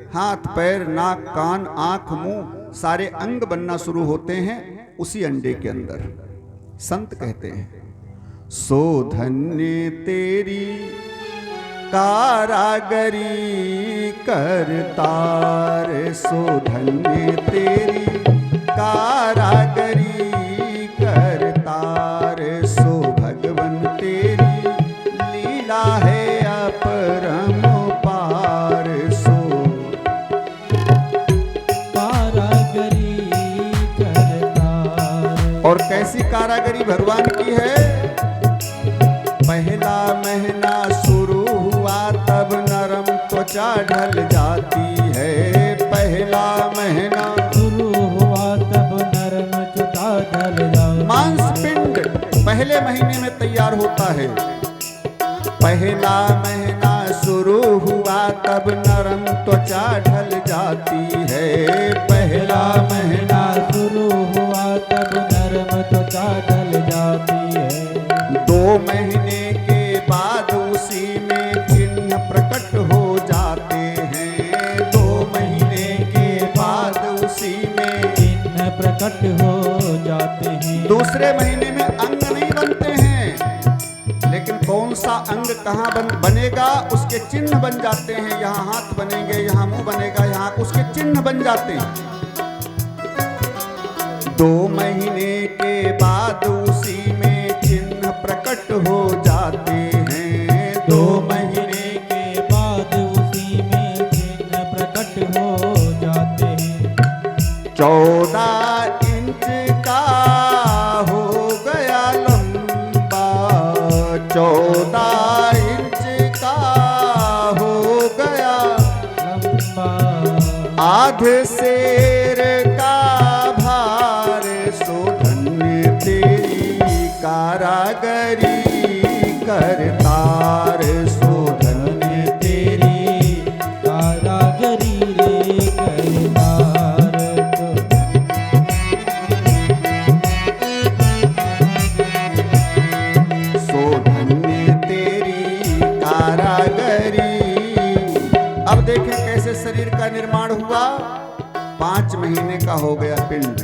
हाथ पैर नाक कान आंख मुंह सारे अंग बनना शुरू होते हैं उसी अंडे के अंदर। संत कहते हैं, सो धन्य तेरी कारागरी करतार सो धन्य तेरी, कारागरी करतार सो भगवन तेरी, लीला है अपरम पार सो। कारागरी करतार। और कैसी कारागरी भगवान की है? पहला महीना शुरू हुआ तब नरम त्वचा ढल जाती है, पहला महीना शुरू हुआ तब नरम त्वचा ढल जाती। मांस पिंड पहले महीने में तैयार होता है, पहला महीना शुरू हुआ तब नरम त्वचा ढल जाती है, पहला महीना शुरू हुआ तब नरम त्वचा ढल जाती है। 2 महीने के बाद उसी में चिन्ह प्रकट हो जाते हैं, 2 महीने के बाद उसी में चिन्ह प्रकट हो जाते हैं। दूसरे महीने में अंग नहीं बनते हैं, लेकिन कौन सा अंग कहाँ बनेगा उसके चिन्ह बन जाते हैं। यहाँ हाथ बनेंगे, यहाँ मुंह बनेगा, यहाँ उसके चिन्ह बन जाते हैं। 2 महीने के बाद उसी में चिन्ह प्रकट हो जाते हैं, 2 महीने के बाद उसी में चिन्ह प्रकट हो जाते हैं। 14 इंच का हो गया लंबा, 14 इंच का हो गया लंबा। आध शेर का भार सो धन्य तेरी, कारागरी करतार सो धन्य तेरी, कारागरी रे करतार सो धन्य तेरी कारागरी। अब देखें कैसे शरीर का निर्माण हुआ। 5 महीने का हो गया पिंड,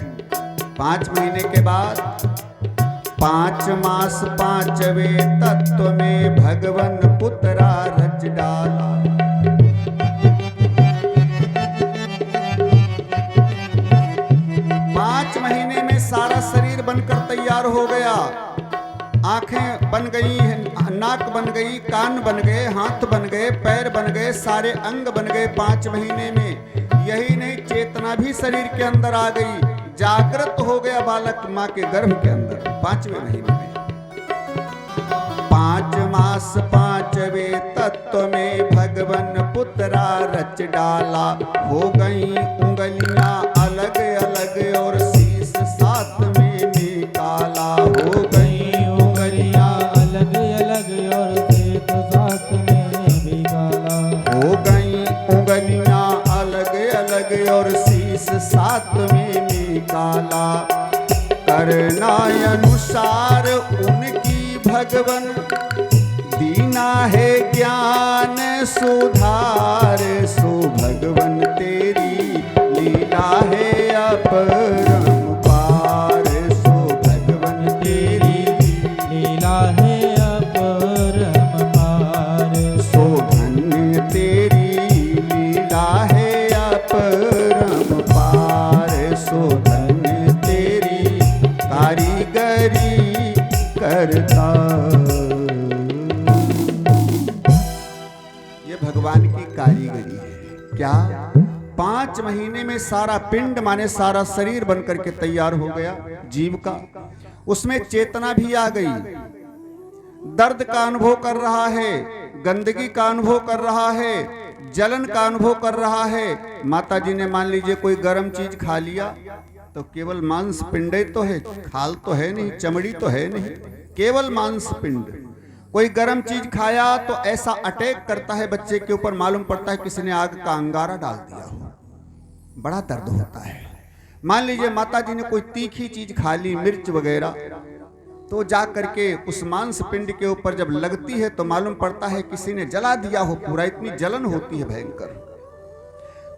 5 महीने के बाद 5 मास 5वें तत्व में भगवन पुत्रा रच डाला। 5 महीने में सारा शरीर बनकर तैयार हो गया। आंखें बन गई, नाक बन गई, कान बन गए, हाथ बन गए, पैर बन गए, सारे अंग बन गए 5 महीने में। यही नहीं, चेतना भी शरीर के अंदर आ गई, जागृत हो गया बालक माँ के गर्भ के अंदर 5वें महीने में। 5 मास 5वें तत्व में भगवन पुत्रा रच डाला। हो गई उंगलियां अलग अलग और शीश साथ में निकाला, हो गई उंगलियां अलग अलग और शीश साथ में निकाला। हो गई उंगलियां अलग अलग और शीश साथ में निकाला। करना अनुसार उनकी भगवन दीना है ज्ञान सुधार सो भगवन तेरी लीला है अपरम पार सो भगवन तेरी लीला है अपरम पार सो धन्य तेरी लीला है अपरम पार सो धन्य तेरी कारीगरी करता। ये भगवान की कारीगरी है। क्या 5 महीने में सारा पिंड माने सारा शरीर बनकर के तैयार हो गया जीव का। उसमें चेतना भी आ गई, दर्द का अनुभव कर रहा है, गंदगी का अनुभव कर रहा है, जलन का अनुभव कर रहा है। माता जी ने मान लीजिए कोई गर्म चीज खा लिया तो केवल मांस पिंड ही तो है, खाल तो है नहीं, चमड़ी तो है नहीं, केवल मांस पिंड। कोई गर्म चीज खाया तो ऐसा अटैक करता है बच्चे के ऊपर, मालूम पड़ता है किसी ने आग का अंगारा डाल दिया हो, बड़ा दर्द होता है। मान लीजिए माता जी ने कोई तीखी चीज खा ली, मिर्च वगैरह, तो जा करके उस मांस पिंड के ऊपर जब लगती है तो मालूम पड़ता है किसी ने जला दिया हो पूरा, इतनी जलन होती है भयंकर।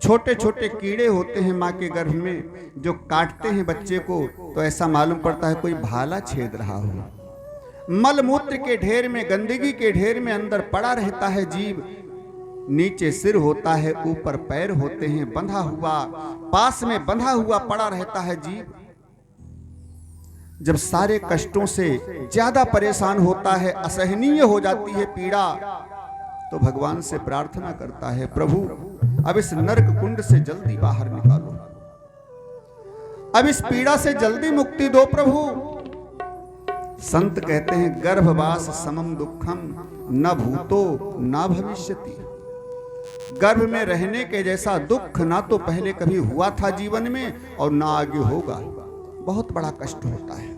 छोटे छोटे कीड़े होते हैं माँ के गर्भ में जो काटते हैं बच्चे को, तो ऐसा मालूम पड़ता है कोई भाला छेद रहा हो। मलमूत्र के ढेर में, गंदगी के ढेर में अंदर पड़ा रहता है जीव। नीचे सिर होता है, ऊपर पैर होते हैं, बंधा हुआ, पास में बंधा हुआ पड़ा रहता है जीव। जब सारे कष्टों से ज्यादा परेशान होता है, असहनीय हो जाती है पीड़ा, तो भगवान से प्रार्थना करता है, प्रभु अब इस नरक कुंड से जल्दी बाहर निकालो, अब इस पीड़ा से जल्दी मुक्ति दो प्रभु। संत कहते हैं, गर्भवास समम दुखम न भूतो न भविष्यति। गर्भ में रहने के जैसा दुख ना तो पहले कभी हुआ था जीवन में और ना आगे होगा। बहुत बड़ा कष्ट होता है।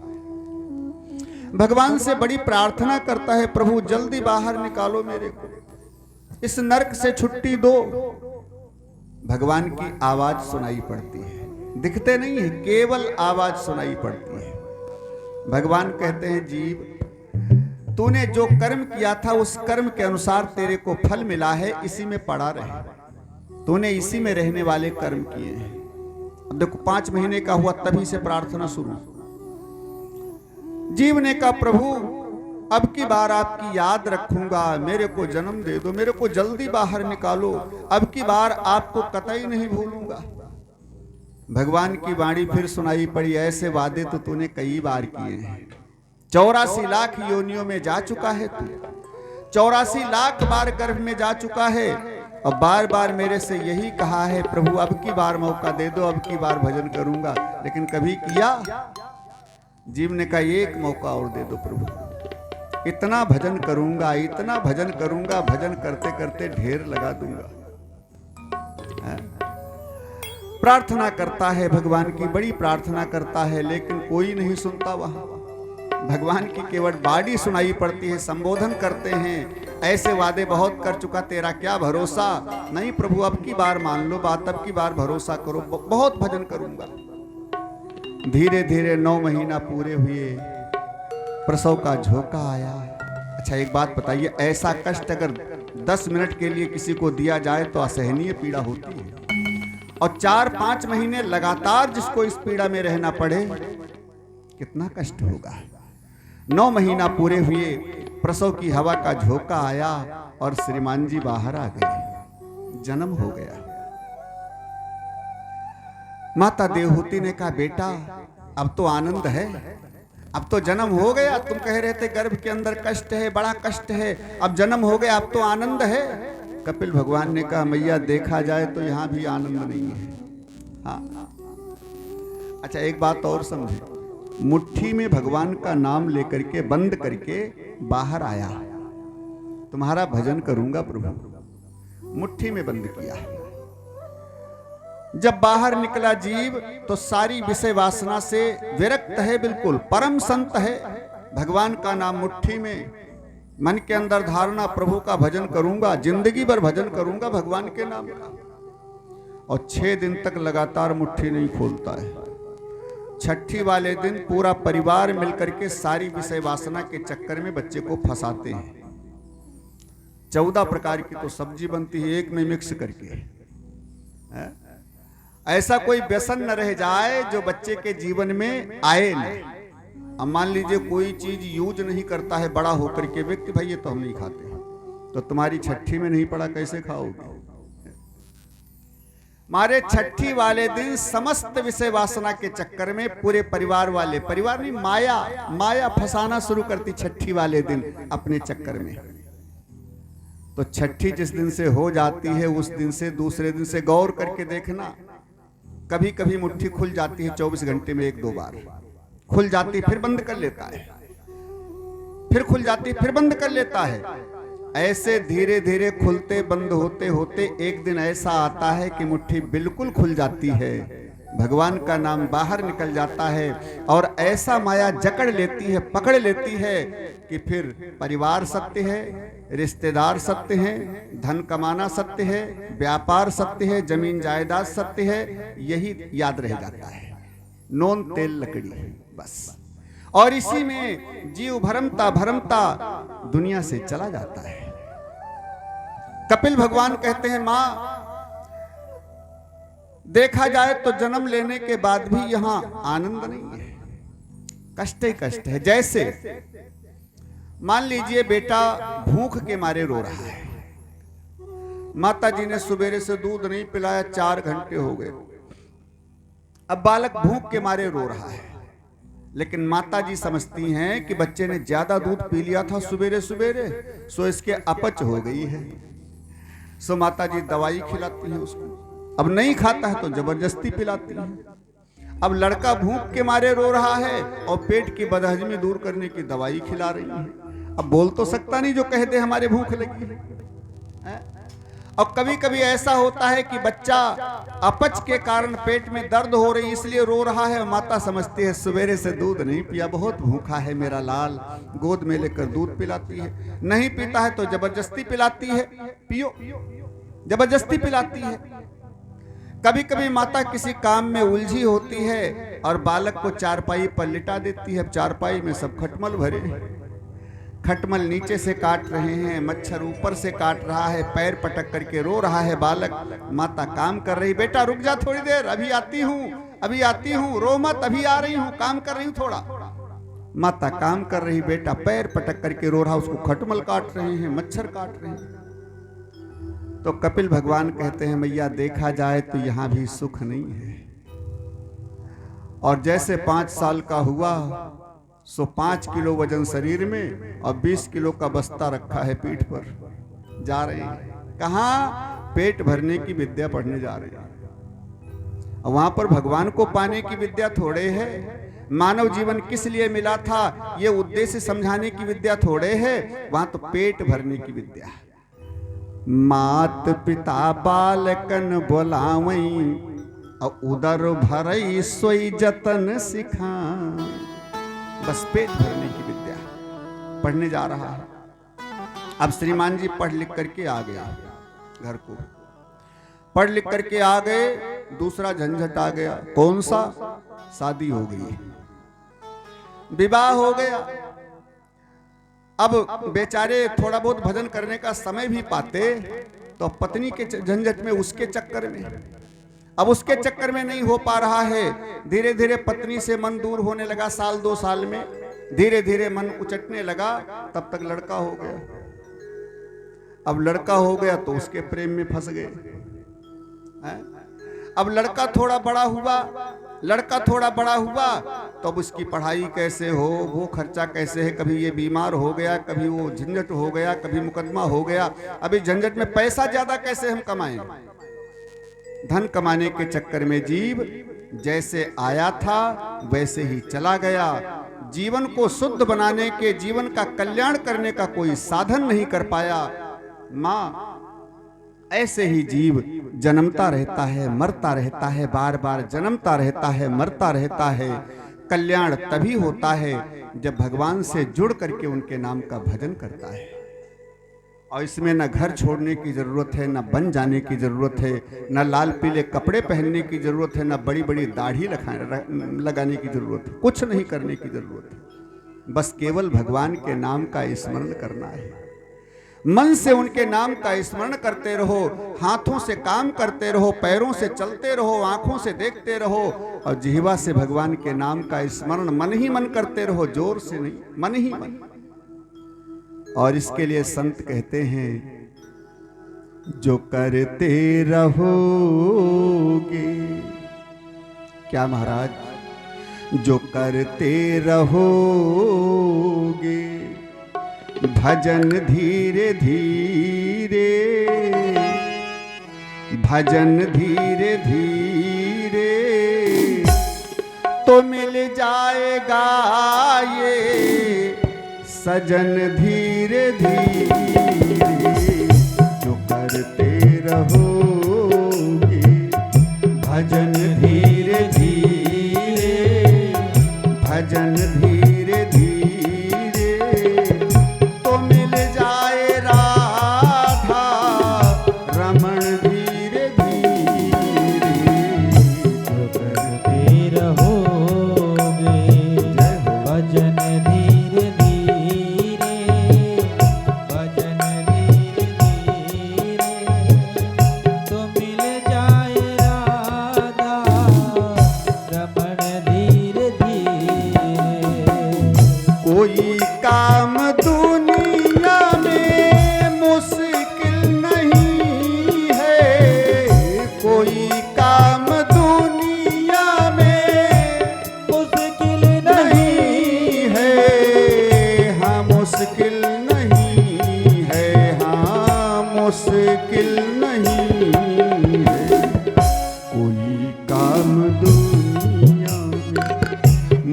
भगवान से बड़ी प्रार्थना करता है, प्रभु जल्दी बाहर निकालो मेरे को, इस नरक से छुट्टी दो। भगवान की आवाज सुनाई पड़ती है, दिखते नहीं है, केवल आवाज सुनाई पड़ती है। भगवान कहते हैं, जीव तूने जो कर्म किया था उस कर्म के अनुसार तेरे को फल मिला है, इसी में पड़ा रहे। तूने इसी में रहने वाले कर्म किए हैं। अब देखो 5 महीने का हुआ, तभी से प्रार्थना शुरू। जीव ने कहा, प्रभु अब की बार आपकी याद रखूंगा, मेरे को जन्म दे दो, मेरे को जल्दी बाहर निकालो, अब की बार आपको कतई नहीं भूलूंगा। भगवान की वाणी फिर सुनाई पड़ी, ऐसे वादे तो तूने कई बार किए हैं। 84 लाख योनियों में जा चुका है तू, 84 लाख बार गर्भ में जा चुका है और बार बार मेरे से यही कहा है, प्रभु अब की बार मौका दे दो, अब की बार भजन करूंगा, लेकिन कभी किया? जीव ने कहा, एक मौका और दे दो प्रभु, इतना भजन करूंगा, इतना भजन करूंगा, भजन करते करते ढेर लगा दूंगा। प्रार्थना करता है, भगवान की बड़ी प्रार्थना करता है, लेकिन कोई नहीं सुनता। वहां भगवान की केवल बाड़ी सुनाई पड़ती है, संबोधन करते हैं, ऐसे वादे बहुत कर चुका, तेरा क्या भरोसा? नहीं प्रभु अब की बार मान लो बात, अब की बार भरोसा करो, बहुत भजन करूंगा। धीरे धीरे 9 महीना पूरे हुए, प्रसव का झोंका आया। अच्छा एक बात बताइए, ऐसा कष्ट अगर 10 मिनट के लिए किसी को दिया जाए तो असहनीय पीड़ा होती है, और 4-5 महीने लगातार जिसको इस पीड़ा में रहना पड़े, कितना कष्ट होगा। 9 महीना पूरे हुए, प्रसव की हवा का झोंका आया और श्रीमान जी बाहर आ गए, जन्म हो गया। माता देवहूति ने कहा, बेटा अब तो आनंद है, अब तो जन्म हो गया। तुम कह रहे थे गर्भ के अंदर कष्ट है, बड़ा कष्ट है, अब जन्म हो गया, अब तो आनंद है। कपिल भगवान ने कहा, मैया देखा जाए तो यहां भी आनंद नहीं है। हाँ अच्छा एक बात और समझे, मुट्ठी में भगवान का नाम लेकर के बंद करके बाहर आया, तुम्हारा भजन करूंगा प्रभु, मुट्ठी में बंद किया। जब बाहर निकला जीव तो सारी विषय वासना से विरक्त है, बिल्कुल परम संत है। भगवान का नाम मुट्ठी में, मन के अंदर धारणा, प्रभु का भजन करूंगा, जिंदगी भर भजन करूंगा भगवान के नाम का। और 6 दिन तक लगातार मुट्ठी नहीं खोलता है। 6ठीं वाले दिन पूरा परिवार मिलकर के सारी विषय वासना के चक्कर में बच्चे को फंसाते हैं। 14 प्रकार की तो सब्जी बनती है एक में मिक्स करके। ऐसा कोई व्यसन न रह जाए जो बच्चे के जीवन में आए न। अब मान लीजिए कोई चीज यूज नहीं करता है बड़ा होकर के व्यक्ति, भाई ये तो हम नहीं खाते, तो तुम्हारी 6ठीं में नहीं पड़ा कैसे खाओगे? मारे 6ठीं वाले दिन समस्त विषय वासना के चक्कर में पूरे परिवार वाले, परिवार नहीं माया फंसाना शुरू करती 6ठीं वाले दिन अपने चक्कर में। तो 6ठीं जिस दिन से हो जाती है उस दिन से दूसरे दिन से गौर करके देखना, कभी कभी मुट्ठी खुल जाती है 24 घंटे में 1-2 बार खुल जाती, फिर बंद कर लेता है, फिर खुल जाती, फिर बंद कर लेता है। ऐसे धीरे धीरे खुलते बंद होते होते एक दिन ऐसा आता है कि मुट्ठी बिल्कुल खुल जाती है, भगवान का नाम बाहर निकल जाता है और ऐसा माया जकड़ लेती है, पकड़ लेती है कि फिर परिवार सत्य है, रिश्तेदार सत्य हैं, धन कमाना सत्य है, व्यापार सत्य है, जमीन जायदाद सत्य है, यही याद रह जाता है, नोन तेल लकड़ी बस। और इसी में जीव भरमता भरमता दुनिया से चला जाता है। कपिल भगवान कहते हैं, मां देखा जाए तो जन्म लेने के बाद भी यहां आनंद नहीं है, कष्ट ही कष्ट है। जैसे मान लीजिए बेटा भूख के मारे रो रहा है, माता जी ने सवेरे से दूध नहीं पिलाया, 4 घंटे हो गए। अब बालक भूख के मारे रो रहा है, लेकिन माता जी समझती हैं कि बच्चे ने ज्यादा दूध पी लिया था सवेरे सवेरे, सो इसके अपच हो गई है। सो माता जी दवाई खिलाती है उसको। अब नहीं खाता है तो जबरदस्ती पिलाती है। अब लड़का भूख के मारे रो रहा है और पेट की बदहजमी दूर करने की दवाई खिला रही है। अब बोल तो सकता नहीं जो कह दे हमारे भूख लगी है। और कभी कभी ऐसा होता है कि बच्चा अपच के कारण पेट में दर्द हो रही इसलिए रो रहा है, माता समझती है सवेरे से दूध नहीं पिया, बहुत भूखा है मेरा लाल, गोद में लेकर दूध पिलाती है। नहीं पीता है तो जबरदस्ती पिलाती है, पियो, जबरदस्ती पिलाती है। कभी कभी माता किसी काम में उलझी होती है और बालक को चारपाई पर लिटा देती है। चारपाई में सब खटमल भरे, खटमल नीचे से काट रहे हैं, मच्छर ऊपर से काट रहा है, पैर पटक करके रो रहा है बालक। माता काम कर रही, बेटा रुक जा थोड़ी देर, अभी आती हूँ, अभी आती हूँ, रो मत, अभी आ रही हूँ, काम कर रही हूँ थोड़ा। माता काम कर रही, बेटा पैर पटक करके रो रहा, उसको खटमल काट रहे हैं, मच्छर काट रहे हैं। तो कपिल भगवान कहते हैं मैया देखा जाए तो यहां भी सुख नहीं है। और जैसे 5 साल का हुआ सो 5 किलो वजन शरीर में और 20 किलो का बस्ता रखा है पीठ पर, जा रहे हैं कहां? पेट भरने की विद्या पढ़ने जा रहे हैं। वहां पर भगवान को पाने की विद्या थोड़े है, मानव जीवन किस लिए मिला था ये उद्देश्य समझाने की विद्या थोड़े है, वहां तो पेट भरने की विद्या है। मात पिता बालकन बोलावई और उदर भरई सोई जतन सिखा। बस पेट भरने की विद्या पढ़ने जा रहा है। अब श्रीमान जी पढ़ लिख करके आ गया घर को, पढ़ लिख करके आ गए, दूसरा झंझट आ गया। कौन सा? शादी हो गई, विवाह हो गया। अब बेचारे थोड़ा बहुत भजन करने का समय भी पाते तो पत्नी के झंझट में, उसके चक्कर में, अब उसके चक्कर में नहीं हो पा रहा है। धीरे धीरे पत्नी से मन दूर होने लगा, 1-2 साल में धीरे धीरे मन उचटने लगा। तब तक लड़का हो गया। अब लड़का हो गया तो उसके प्रेम में फंस गए। अब लड़का थोड़ा बड़ा हुआ, लड़का थोड़ा बड़ा हुआ तो अब उसकी पढ़ाई कैसे हो, वो खर्चा कैसे है, कभी ये बीमार हो गया, कभी वो झंझट हो गया, कभी मुकदमा हो गया। अभी झंझट में पैसा ज्यादा कैसे हम कमाएं? धन कमाने के चक्कर में जीव जैसे आया था वैसे ही चला गया। जीवन को शुद्ध बनाने के, जीवन का कल्याण करने का कोई साधन नहीं कर पाया। मां ऐसे ही जीव जन्मता रहता है, मरता रहता है, बार बार जन्मता रहता है, मरता रहता है। कल्याण तभी होता है जब भगवान से जुड़ करके उनके नाम का भजन करता है। और इसमें न घर छोड़ने की जरूरत है, न बन जाने की जरूरत है, न लाल पीले कपड़े पहनने की जरूरत है, न बड़ी बड़ी दाढ़ी लगाने की जरूरत है, कुछ नहीं करने की जरूरत है। बस केवल भगवान के नाम का स्मरण करना है। मन से उनके नाम का स्मरण करते रहो, हाथों से काम करते रहो, पैरों से चलते रहो, आंखों से देखते रहो और जिह्वा से भगवान के नाम का स्मरण मन ही मन करते रहो, जोर से नहीं, मन ही मन। और इसके लिए संत कहते हैं जो करते रहोगे, क्या महाराज, जो करते रहोगे भजन धीरे धीरे, भजन धीरे धीरे तो मिल जाएगा ये सजन धीरे धीरे। जो करते रहोगे भजन धीरे धीरे, भजन धीरे धीरे तो मिल जाए राधा रमण धीरे धीरे। जो करते रहोगे भजन धीरे धीरे, भजन धीरे धीरे तो मिल जाए राधा रमण धीरे धीरे। कोई काम दूर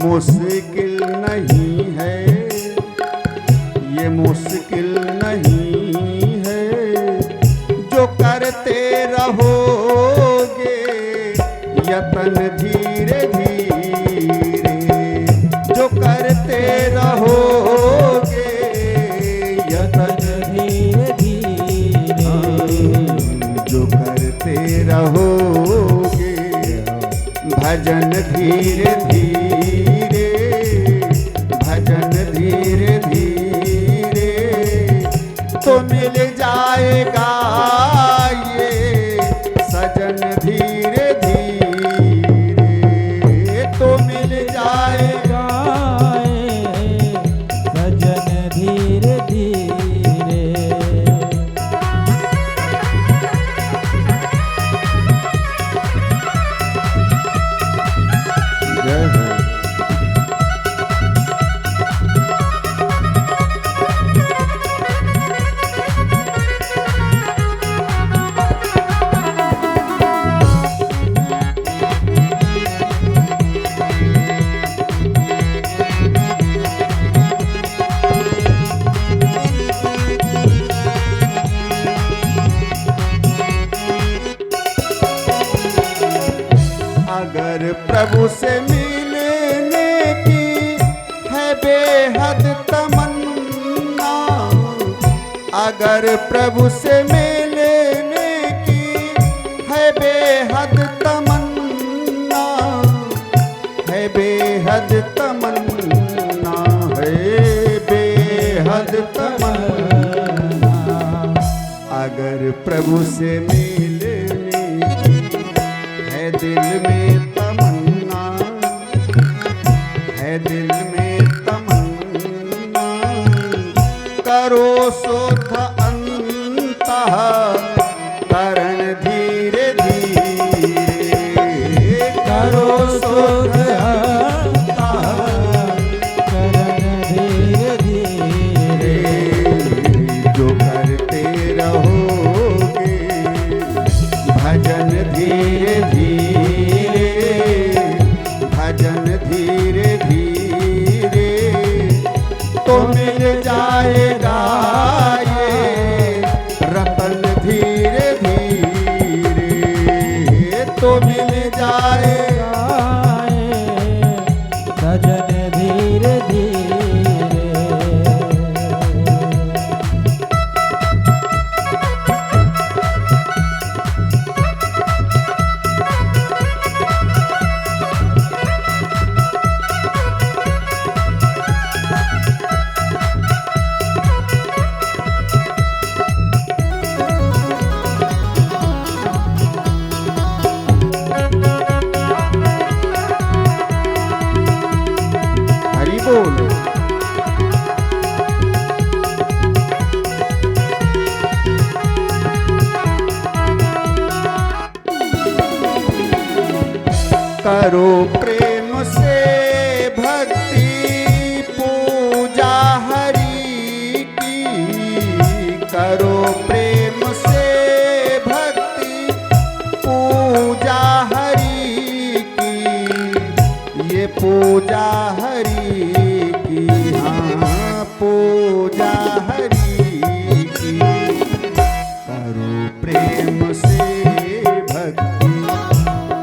मुश्किल नहीं है, ये मुश्किल नहीं है, जो करते रहोगे यतन धीरे धीरे, जो करते रहोगे यतन धीरे धीरे, जो करते रहोगे भजन धीरे धीरे, भजन धीरे धीरे, तो मिल जाएगा ये सजन धीरे धीरे, तो मिल जाएगा सजन धीरे धीरे। जय हो। अगर प्रभु से मिलने की है बेहद तमन्ना, अगर प्रभु से मिलने की है बेहद तमन्ना, है बेहद तमन्ना, है बेहद तमन्ना, अगर प्रभु से मिलने की है दिल में तमन्ना, है दिल में तमन्ना, करो शोध अंतः करण धीरे धीरे, करो शोध अंतः करण धीरे धीरे, जो करते रहोगे भजन धीरे धीरे, भजन धीरे धीरे, तो मिल जाएगा ये रतन धीरे धीरे, तो मिल जाएगा सजन धीरे धीरे। हरि बोल। करो प्रेम से भक्ति पूजा हरि की, करो प्रेम से भक्ति पूजा हरि की, ये पूजा हरि की, हाँ पूजा हरि की, करो प्रेम से भक्ति,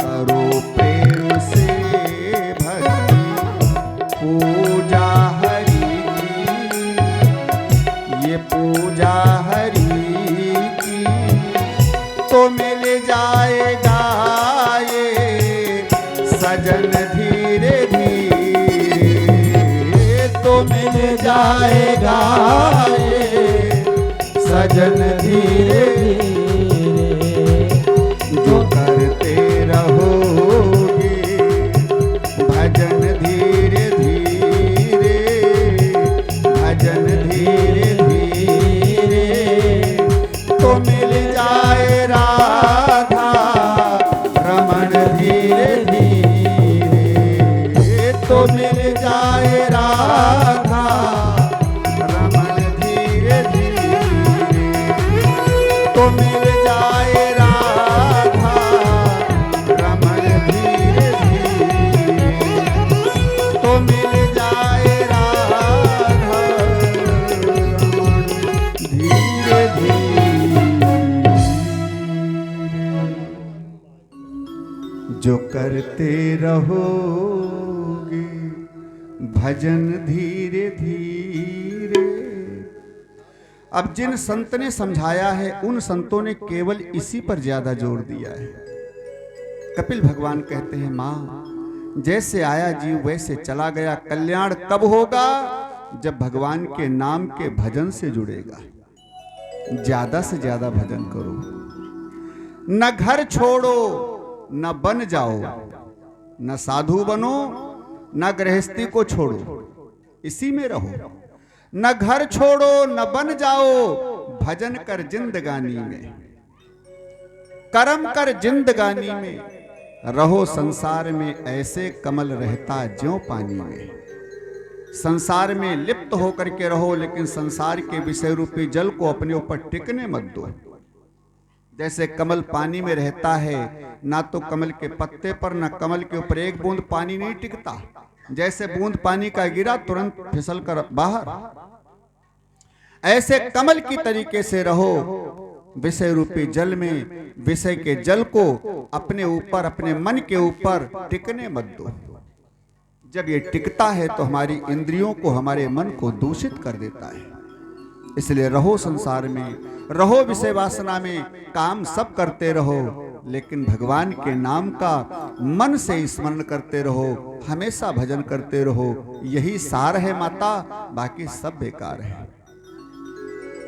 करो प्रेम से भक्ति पूजा हरि की, ये पूजा हरि की, तो मिल जाएगा ये सजन धीरे धीरे, तो मिल जाएगा ये सजन धीरे धीरे, जो करते रहोगे भजन धीरे धीरे, भजन धीरे धीरे, तो मिल जाए राधा रमण धीरे धीरे, तो मिल जाए राधा रमण धीरे धीरे, तो मिल जाए राधा रमण धीरे धीरे, तो करते रहोगे भजन धीरे धीरे। अब जिन संत ने समझाया है उन संतों ने केवल इसी पर ज्यादा जोर दिया है। कपिल भगवान कहते हैं, मां जैसे आया जीव वैसे चला गया। कल्याण कब होगा? जब भगवान के नाम के भजन से जुड़ेगा। ज्यादा से ज्यादा भजन करो, न घर छोड़ो न बन जाओ, न साधु बनो न गृहस्थी को छोड़ो, इसी में रहो। न घर छोड़ो न बन जाओ, भजन कर जिंदगानी में, कर्म कर जिंदगानी में। रहो संसार में ऐसे कमल रहता ज्यों पानी में। संसार में लिप्त होकर के रहो, लेकिन संसार के विषय रूपी जल को अपने ऊपर टिकने मत दो। जैसे कमल पानी में रहता है, ना तो कमल के पत्ते पर ना कमल के ऊपर एक बूंद पानी नहीं टिकता। जैसे बूंद पानी का गिरा तुरंत फिसल कर बाहर, ऐसे कमल की तरीके से रहो विषय रूपी जल में। विषय के जल को अपने ऊपर, अपने मन के ऊपर टिकने मत दो। जब ये टिकता है तो हमारी इंद्रियों को, हमारे मन को दूषित कर देता है। इसलिए रहो संसार में, रहो विषय वासना में, काम सब करते रहो, लेकिन भगवान के नाम का मन से स्मरण करते रहो, हमेशा भजन करते रहो। यही सार है माता, बाकी सब बेकार है।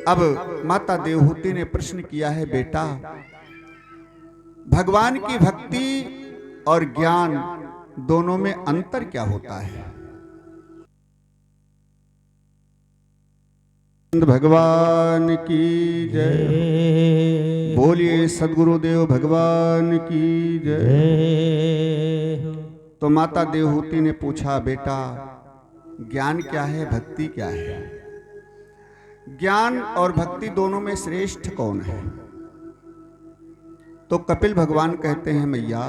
अब माता देवहूति ने प्रश्न किया है, बेटा भगवान की भक्ति और ज्ञान दोनों में अंतर क्या होता है? भगवान की जय। बोलिए सद्गुरुदेव भगवान की जय। तो माता देवहूति ने पूछा, बेटा ज्ञान क्या है, भक्ति क्या है? ज्ञान और भक्ति दोनों में श्रेष्ठ कौन है? तो कपिल भगवान कहते हैं, मैया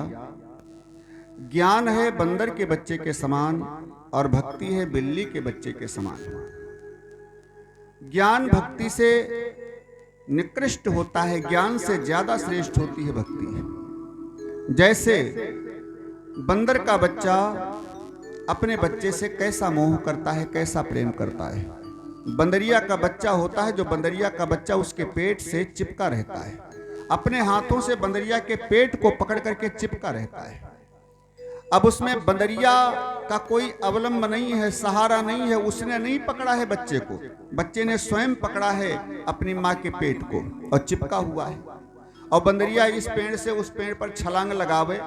ज्ञान है बंदर के बच्चे के समान और भक्ति है बिल्ली के बच्चे के समान। ज्ञान भक्ति से निकृष्ट होता है, ज्ञान से ज्यादा श्रेष्ठ होती है भक्ति। जैसे बंदर का बच्चा अपने बच्चे से कैसा मोह करता है, कैसा प्रेम करता है। बंदरिया का बच्चा होता है, जो बंदरिया का बच्चा उसके पेट से चिपका रहता है, अपने हाथों से बंदरिया के पेट को पकड़ करके चिपका रहता है। अब उसमें बंदरिया का कोई अवलंब नहीं है, सहारा नहीं है, उसने नहीं पकड़ा है बच्चे को, बच्चे ने स्वयं पकड़ा है अपनी माँ के पेट को और चिपका हुआ है। और बंदरिया इस पेड़ से उस पेड़ पर छलांग लगावे,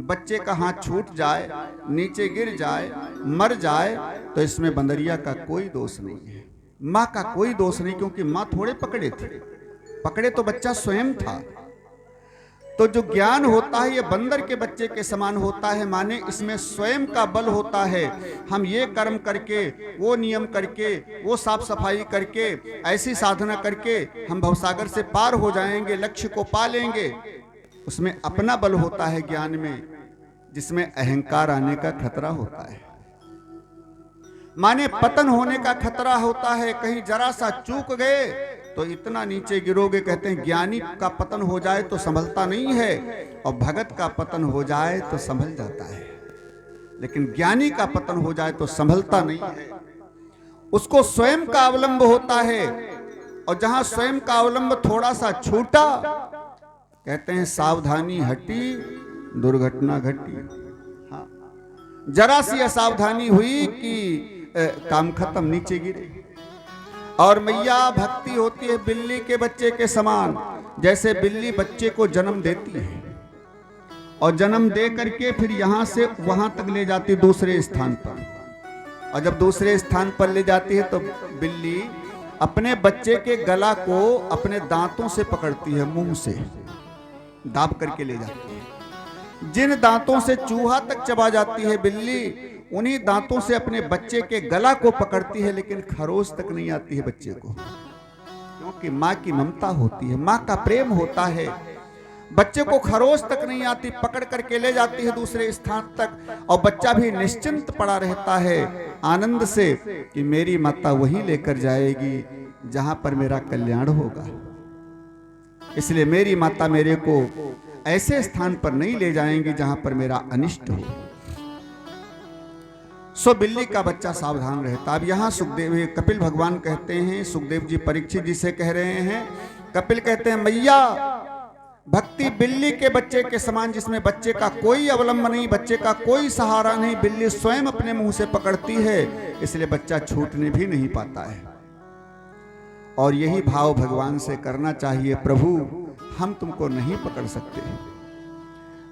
बच्चे का हाथ छूट जाए, नीचे गिर जाए, मर जाए, तो इसमें बंदरिया का कोई दोष नहीं है, माँ का कोई दोष नहीं, क्योंकि माँ थोड़े पकड़े थे, पकड़े तो बच्चा स्वयं था। तो जो ज्ञान होता है ये बंदर के बच्चे के समान होता है, माने इसमें स्वयं का बल होता है। हम ये कर्म करके, वो नियम करके, वो साफ सफाई करके, ऐसी साधना करके हम भवसागर से पार हो जाएंगे, लक्ष्य को पा लेंगे। उसमें अपना बल होता है ज्ञान में, जिसमें अहंकार आने का खतरा होता है, माने पतन होने का खतरा होता है। कहीं जरा सा चूक गए तो इतना नीचे गिरोगे। कहते हैं ज्ञानी का पतन हो जाए तो संभलता नहीं है, और भगत का पतन हो जाए तो संभल जाता है, लेकिन ज्ञानी का पतन हो जाए तो संभलता नहीं है। उसको स्वयं का अवलंब होता है, और जहां स्वयं का अवलंब थोड़ा सा छूटा, कहते हैं सावधानी हटी दुर्घटना घटी। हाँ, जरा सी असावधानी हुई कि काम खत्म, नीचे गिरे। और मैया भक्ति होती है बिल्ली के बच्चे के समान। जैसे बिल्ली बच्चे को जन्म देती है और जन्म दे करके फिर यहां से वहां तक ले जाती है दूसरे स्थान पर, और जब दूसरे स्थान पर ले जाती है तो बिल्ली अपने बच्चे के गला को अपने दांतों से पकड़ती है, मुंह से दाब करके ले जाती है। जिन दांतों से चूहा तक चबा जाती है बिल्ली, उन्हीं दांतों से अपने बच्चे के गला को पकड़ती है, लेकिन खरोच तक नहीं आती है बच्चे को, क्योंकि माँ की ममता होती है, माँ का प्रेम होता है। बच्चे को खरोच तक नहीं आती, पकड़ करके ले जाती है दूसरे स्थान तक, और बच्चा भी निश्चिंत पड़ा रहता है आनंद से कि मेरी माता वहीं लेकर जाएगी जहां पर मेरा कल्याण होगा। इसलिए मेरी माता मेरे को ऐसे स्थान पर नहीं ले जाएंगे जहां पर मेरा अनिष्ट हो। सो बिल्ली का बच्चा सावधान रहता। अब यहां सुखदेव कपिल भगवान कहते हैं, सुखदेव जी परीक्षित जी से कह रहे हैं, कपिल कहते हैं मैया भक्ति बिल्ली के बच्चे के समान, जिसमें बच्चे का कोई अवलंबन नहीं, बच्चे का कोई सहारा नहीं, बिल्ली स्वयं अपने मुंह से पकड़ती है, इसलिए बच्चा छूटने भी नहीं पाता है। और यही भाव भगवान से करना चाहिए, प्रभु हम तुमको नहीं पकड़ सकते,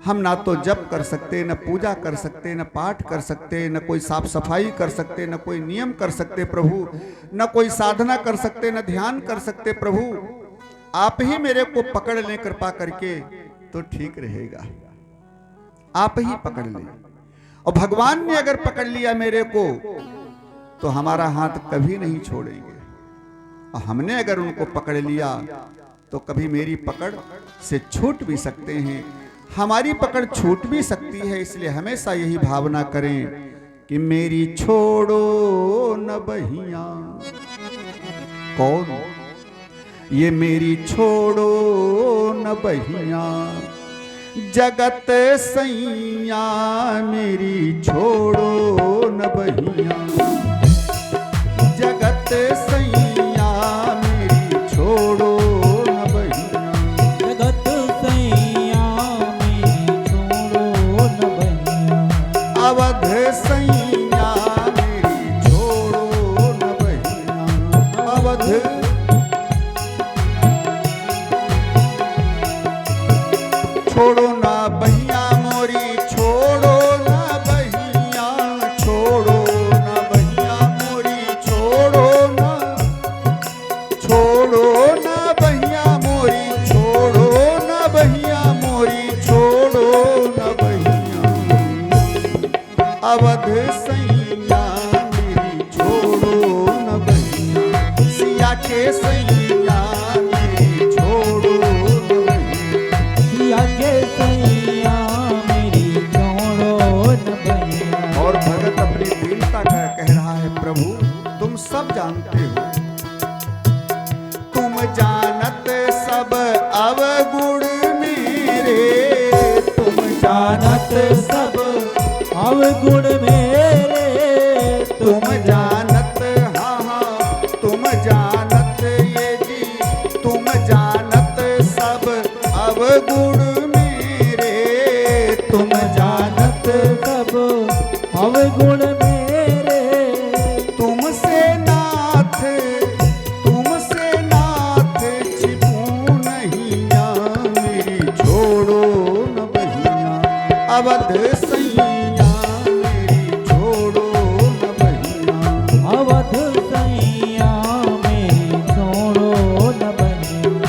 हम ना तो जप कर सकते, न पूजा कर सकते, न पाठ कर सकते, न कोई साफ सफाई कर सकते, न कोई नियम कर सकते प्रभु, न कोई साधना कर सकते, न ध्यान कर सकते प्रभु, आप ही मेरे को पकड़ लें कृपा करके तो ठीक रहेगा, आप ही पकड़ लें। और भगवान ने अगर पकड़ लिया मेरे को तो हमारा हाथ कभी नहीं छोड़ेंगे, और हमने अगर उनको पकड़ लिया तो कभी मेरी पकड़ से छूट भी सकते हैं, हमारी पकड़ छूट भी सकती है। इसलिए हमेशा यही भावना करें कि मेरी छोड़ो न बहिया, कौन ये मेरी छोड़ो न बहिया, जगत सैया मेरी छोड़ो न बहिया, जगत सैया मेरी छोड़ो न बहिया, जगत सैया मेरी छोड़ो न बहिया, अवध सैया मेरी छोड़ो न बहिया, अवध छोड़ो ना बहिया मोरी, छोड़ो ना बहिया, छोड़ो ना बहिया मोरी, छोड़ो ना बहिया मोरी, छोड़ो ना बहिया मोरी, छोड़ो ना बहिया, अवध सैया मेरी छोड़ो ना बहिया, सिया के सैया मेरी छोड़ो ना बहिया, के सैया मेरी छोड़ो न बहिया। और भगत अपनी दीनता का कह रहा है, प्रभु तुम सब जानते हो, तुम जानत सब अवगुण मेरे, तुम जानत सब अवगुण मेरे, तुम जानत, हाँ हाँ तुम जानत ये जी, तुम जानत सब अवगुण मेरे, तुम जानत सब अवगुण मेरे, तुमसे नाथ, तुमसे नाथ छिपू नहीं या मेरी छोड़ो न बहिया, अवध सैया मेरी छोड़ो न बहिया, अवध सैया मेरी छोड़ो न बहिया।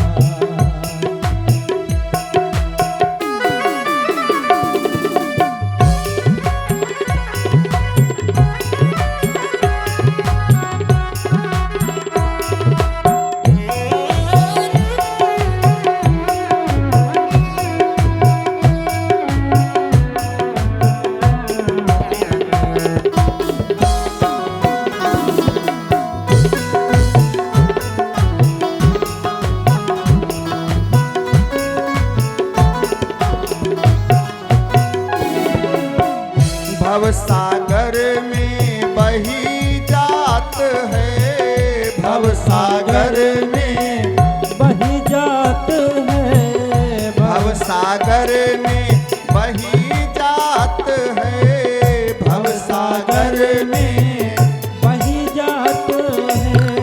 भव सागर में बही जात है, भव सागर में बही जात है, भव सागर में बही जात है, भव सागर में बही जात है,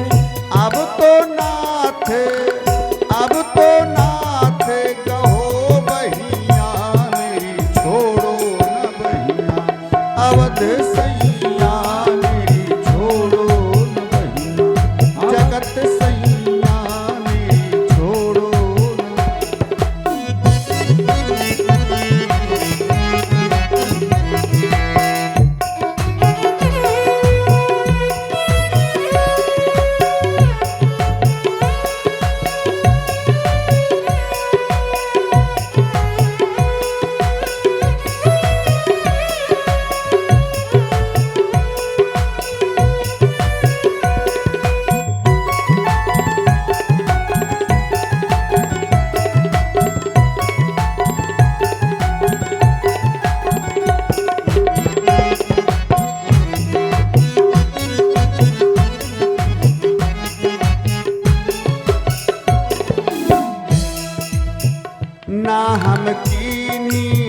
अब तो नाथ, अब तो नाथ कहो बहिया मेरी छोड़ो न बहिया, अवध सैया मेरी छोड़ो न बहिया, जगत सैया मेरी छोड़ो न ना हम कीनी